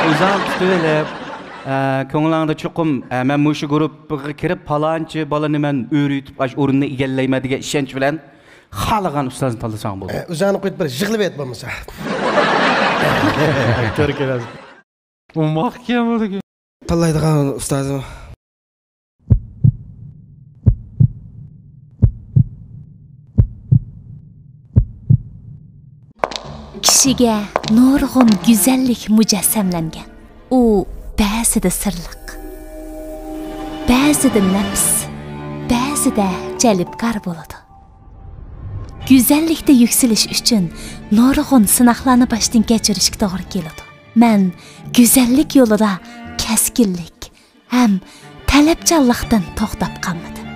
o'zini tutib ko'nglingda chuqum men mushu guruhga kirib palonchi bolani men o'raytib ash o'rinni egallayman degan ishonch bilan xohlagan ustozni tanlasang bo'ladi. O'zini qo'yib bir yig'lab ayt bo'lmasa. Ko'rib kelasiz. Bu mahkam bo'ladi. Tanlaydigan ustozim. Kishiga nurg'un go'zallik mujassamlangan. U ba'zida sirliq, ba'zida nafs, ba'zida jalbkor bo'ladi. güzellikte yükseliş üçün nurgun sınaqlarını baştan geçirişik doğru keladi. Men güzellik yolida keskinlik hem talabchanlikdan to'xtab qolmadim.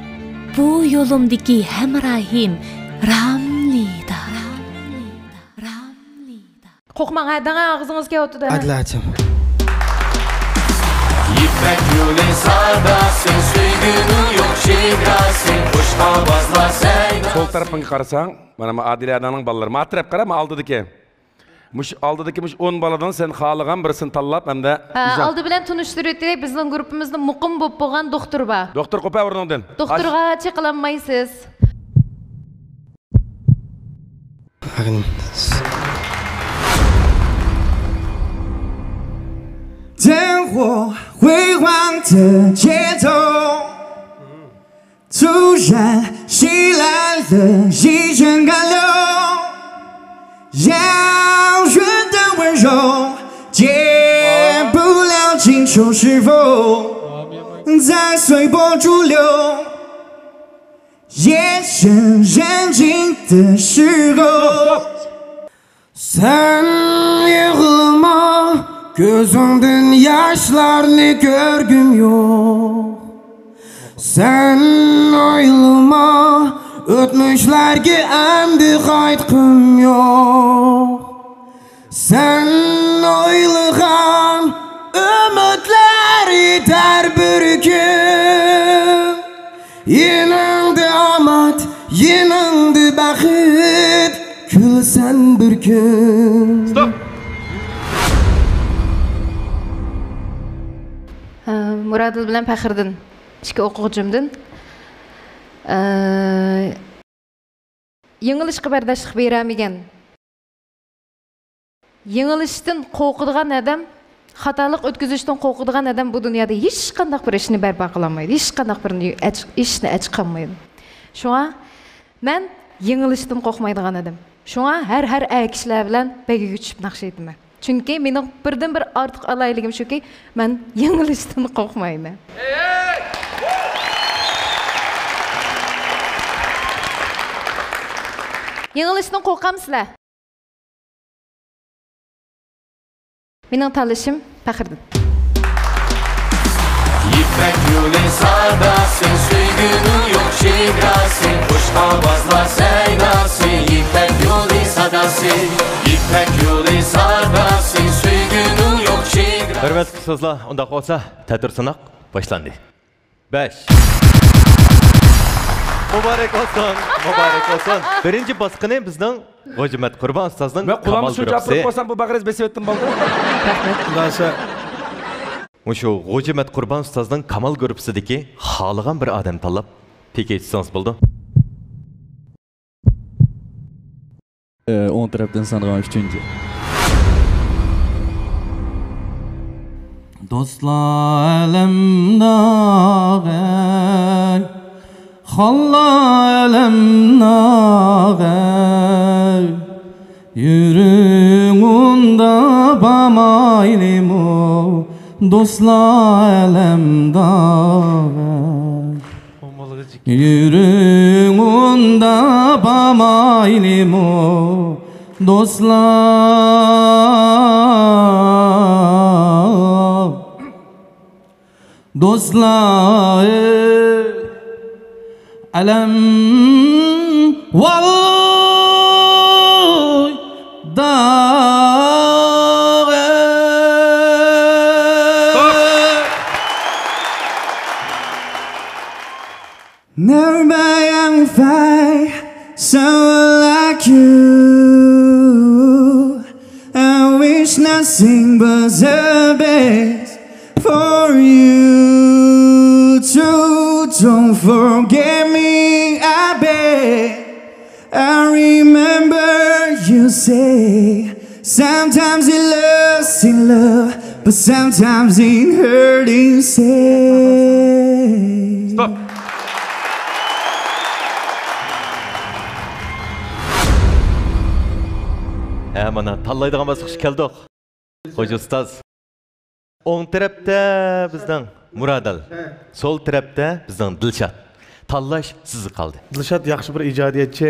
Bu yo'limdagi hamrohim Ramlida. Qo'rqmang, hadanga og'zingizga o'tdi. Adlatim. İpek yolu sardasın, süygünün yok şidrasın, kuşka bazla seyda. Sol tarafına qarasan, mana Adile ananing balalari. Ma taraf qara, ma oldidagi. Mush oldidagi 10 baladan sen xohlagan birisini tanlab hamda Aldı bilan tunishtirib, bizning guruhimizda muqim bo'lib qolgan doktor bor. Doktor qo'pa o'rnidan. Doktorga chiqlanmaysiz. 灯火辉煌的街头，突然袭来了一阵干流，遥远的温柔，解不了今秋是否在随波逐流。夜深人静的时候，sen yığılma, gözümden yaşlarını görgüm yok. Sen ayrılma, ötmüşlerge emdi qaytqım yok. Sen oyluğan ümitler iter bir gün. Yenindi amat, yenindi baxit, gülsen bir gün. Stop! Muradil bilan Faxriddin, ikki o'quvchimdan yengilishga bardoshlik beramagan, yengilishdan qo'rqadigan odam, xatolik o'tkazishdan qo'rqadigan odam bu dunyoda hech qanday bir ishni barpo qila olmaydi, hech qanday bir ishni chiqarmaydi. Shunga men yengilishdan qo'rqmaydigan odam. Shunga har kishilar bilan bagaga tushib naqsh aytaman. Çünkü mening birdan bir ortiq alayligim shuki, men yengilishdan qo'rqmayman. Yengilishdan qo'rqamsizlar? Mening tanlashim Faxriddin. İpek yolu sardasın, süygünün yok şidrasın, kuşka bazla seydasın, İpek yolu sadasın, İpek yolu sardasın, süygünün yok şidrasın. Hürmetli ustozlar, unda olsa tadbir sınaq başlandı. 5. Mübarek olsun, mübarek olsun. Birinci baskını bizden G'ojimat Qurban ustozning Qamal gruppasi. Qulog'imni qo'ysam bu bag'riz besib o'tdim bo'ldi. Rahmat. Undasa Mushu G'ojimat Qurban ustozning Qamal gruppasidagi xohlagan bir odam tanlab peki etsangiz bo'ldi. 10 tarafdan sanalgan 3-chi. Dostlar alemdağer, Xalla alemdağer, Yürüng onda bamaylimu, Dostlar alemdağer, Yürüng onda bamaylimu, Dostlar alem vallahi da Never be young fight someone like you. I wish nothing but the best for you. Don't forget me, I beg. I remember you say sometimes it loves in love, but sometimes it hurting say. Stop. Mana tanlaydigan bosqich keldik. Xo'ja ustoz. O'ng tarafda bizdan Muradil, sol tarafda bizning Dilshod. Tanlash sizni qoldi. Dilshod yaxshi bir ijodiyatchi.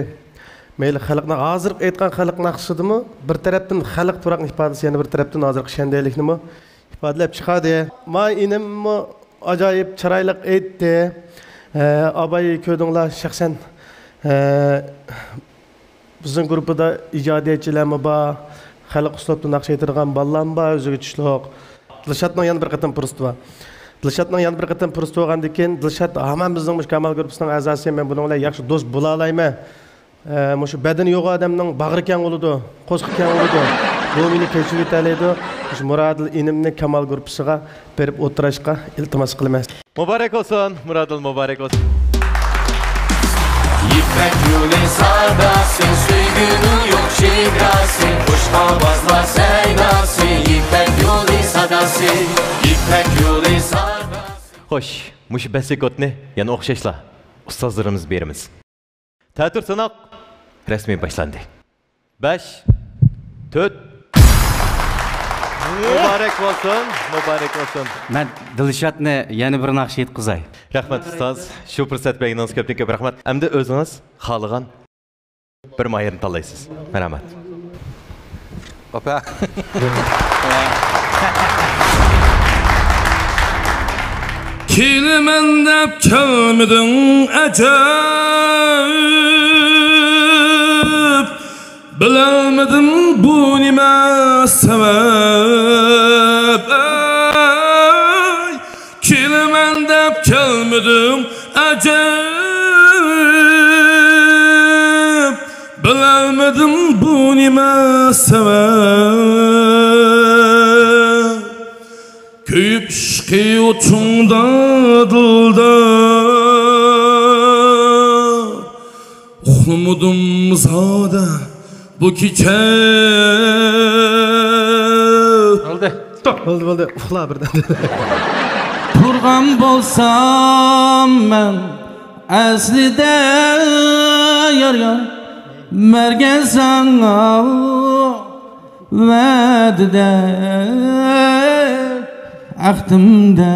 Meyli xalqni hozir aytgan xalq naqshidimi? Bir tarafdan xalq turaqni ifodasi, yana bir tarafdan hozir shandayliknimi ifodalab chiqadi. Ma inimmi ajoyib chiroyli aytdi. Abay ko'rdinglar shaxsan bizning guruhda ijodiyatchilarmi bor, xalq uslubida naqsh aytirgan ballam bor, o'ziga tushliq. Dilshatning yana bir qatam pursti bor. Dilshatning yana bir qatam pursti bo'lgandan keyin Dilshat hamon bizning Kamal guruhining a'zosi, men buning bilan yaxshi do'st bo'la olayman. Mushu badani yo'q odamning bag'ri keng bo'ladi, qo'shiq keng bo'ladi. Bu meni kechirib yetadi. Shu Murodil inimni Kamal guruhiga berib o'tirishga iltimos qilaman. Muborak olsun, Murodil muborak olsun. İpek yolu sardasın, suygunun yok şidrasın, kuş havazla seydasın, İpek yolu sadasın, İpek yolu sardasın. Hoş, muş besikotni yana o'xshashlar ustozlarimiz berimiz. Ta'tir sanoq rasmiy boshlandi. 5 4 Muborak olsun, muborak olsun. Men Dilshatni yana bir naqsh yetkazay. Rahmat ustoz, shu fursat berganingiz ko'pdan ko'p rahmat. Endi o'zingiz xohlagan bir mayirni tanlaysiz. Rahmat. Opa. Kelimen dep kelmedin acayip, bilemedim bu nime sebep. Kelimen dep kelmedim acayip, bilemedim bu nime sebep. Köyüp şıkı uçunda dılda, uxlumudum zade bu kiçe. Oldu, uxla birden. Turgan bolsam men aslida yar mergen sana vadide ahdimde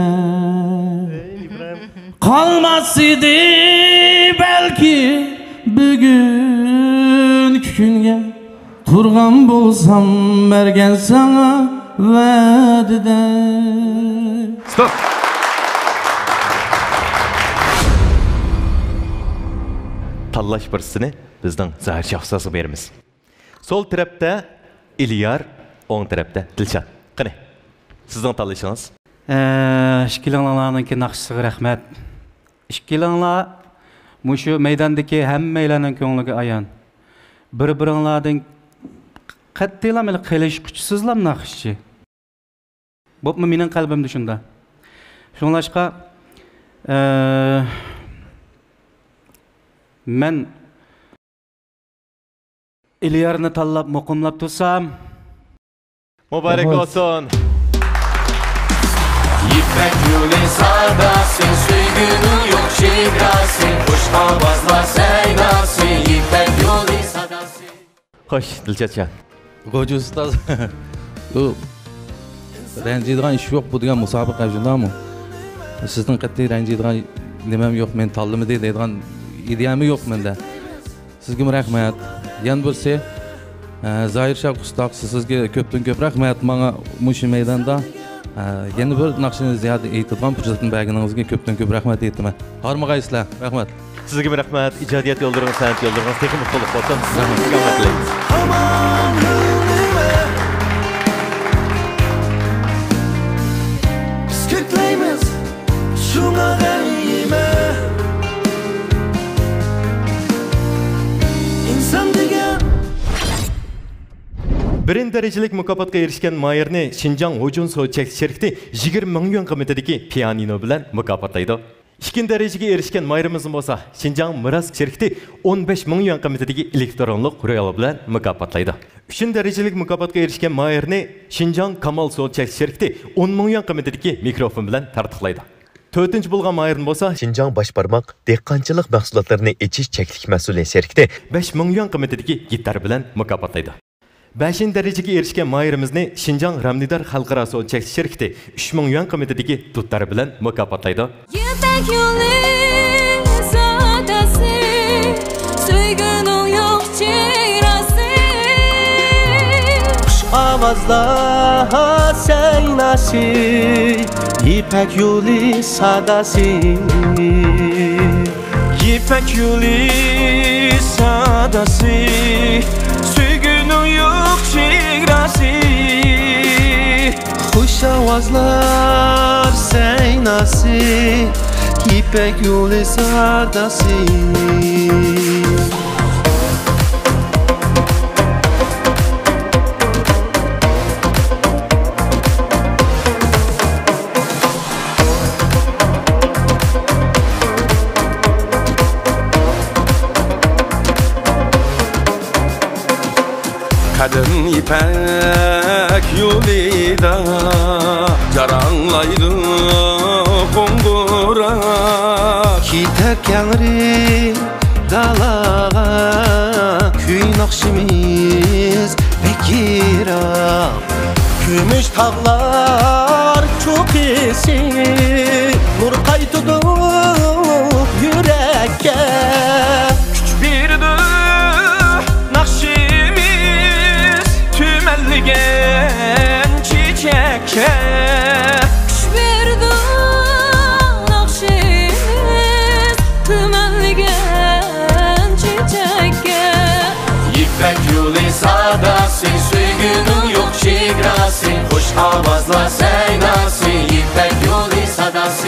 kalmaz idi belki bugünkü günge. Turgan bolsam mergen sana vadide. Stop. Tanlash birsini bizning Zahir Shahzodasiga beramiz. Sol tarafda İlyar, o'ng tarafda Dilshat. Qani, sizning tanlashingiz? Ikkilanlarninki naqshisiga rahmat. Ikkilanlar mushu maydondagi hammalarning ko'ngliga ayon. Bir-biringlardan qattiqlamay qilish kuchsizlar naqshchi. Bo'pmi, mening qalbimda shunda. Shunlashqa men İlyarni tanlab muqimlab tursam, muborak olsun. İpek yolu sardasın, suygunun yok şidrasın, kuş havazla seydasın, İpek yolu sadasın. Hoş, Dilshatjon. Hoca ustoz. Bu ranjiydigan ish yo'q bu degan musobaqa shundami? Sizning qat'iy ranjiydigan nimam yo'q, men tanlimi deydigan ideyami yo'q menda. Sizga rahmat. Yan bo'lsa, Zahir Shah ustoz sizga ko'pdan ko'p rahmat. Menga mushu maydonda yana bir naqshini ziyoda aytadigan fursatni berganingizga ko'pdan ko'p rahmat aytaman. Hormag'aysizlar. Rahmat. Sizga rahmat. Ijodiyat yo'llaringiz, san'at yo'llaringiz texnik mutlaq bo'lsin. Rahmat tilaymiz. Skitlaymiz shunga g'ayime. İnsan degan birinchi darajalik mukofotga erishgan mayirni Xinjiang Hojun Sochak shirkati 20 ming yuan qiymatidagi pianino bilan mukofotlaydi. İkinci darajasiga erishgan mayirimiz bo'lsa, Xinjiang Miras shirkati 15 ming yuan qiymatidagi elektronlik qurilma bilan mukofotlaydi. Uchinchi darajalik mukofotga erishgan mayirni Xinjiang Kamal Sochak shirkati 10 ming yuan qiymatidagi mikrofon bilan tartiqlaydi. To'rtinchi bo'lgan mayirni bo'lsa, Xinjiang boshbarmoq dehqonchilik mahsulotlarini echish cheklik mas'uli shirkati 5 ming yuan qiymatidagi gitar bilan mukofotlaydi. 5. darajaga erishgan mayirimizni Xinjiang Ramnidar xalqaro so'lchak shirkati 3 ming yuan qiymatidagi tutlar bilan mukofotlaydi. İpek yolu sadası, suygunun yok avazla seynası İpek yolu sadası İpek yolu sadası Sügünün yok çigrası Hoş avazlar seynası İpek yolu sadası Kadın ipek yolida Caranlaydı kongura Kitek yanri dalağa Küy nakşimiz bekira Gümüş tağlar çok iyisi Nur kaytıdı yürekke Küç birdi nakşimiz tümelligen çiçekke Küç birdi nakşimiz tümelligen çiçekke İpek yolu sadası Süygünün yok çigrası Hoş avazla seynası İpek yolu sadası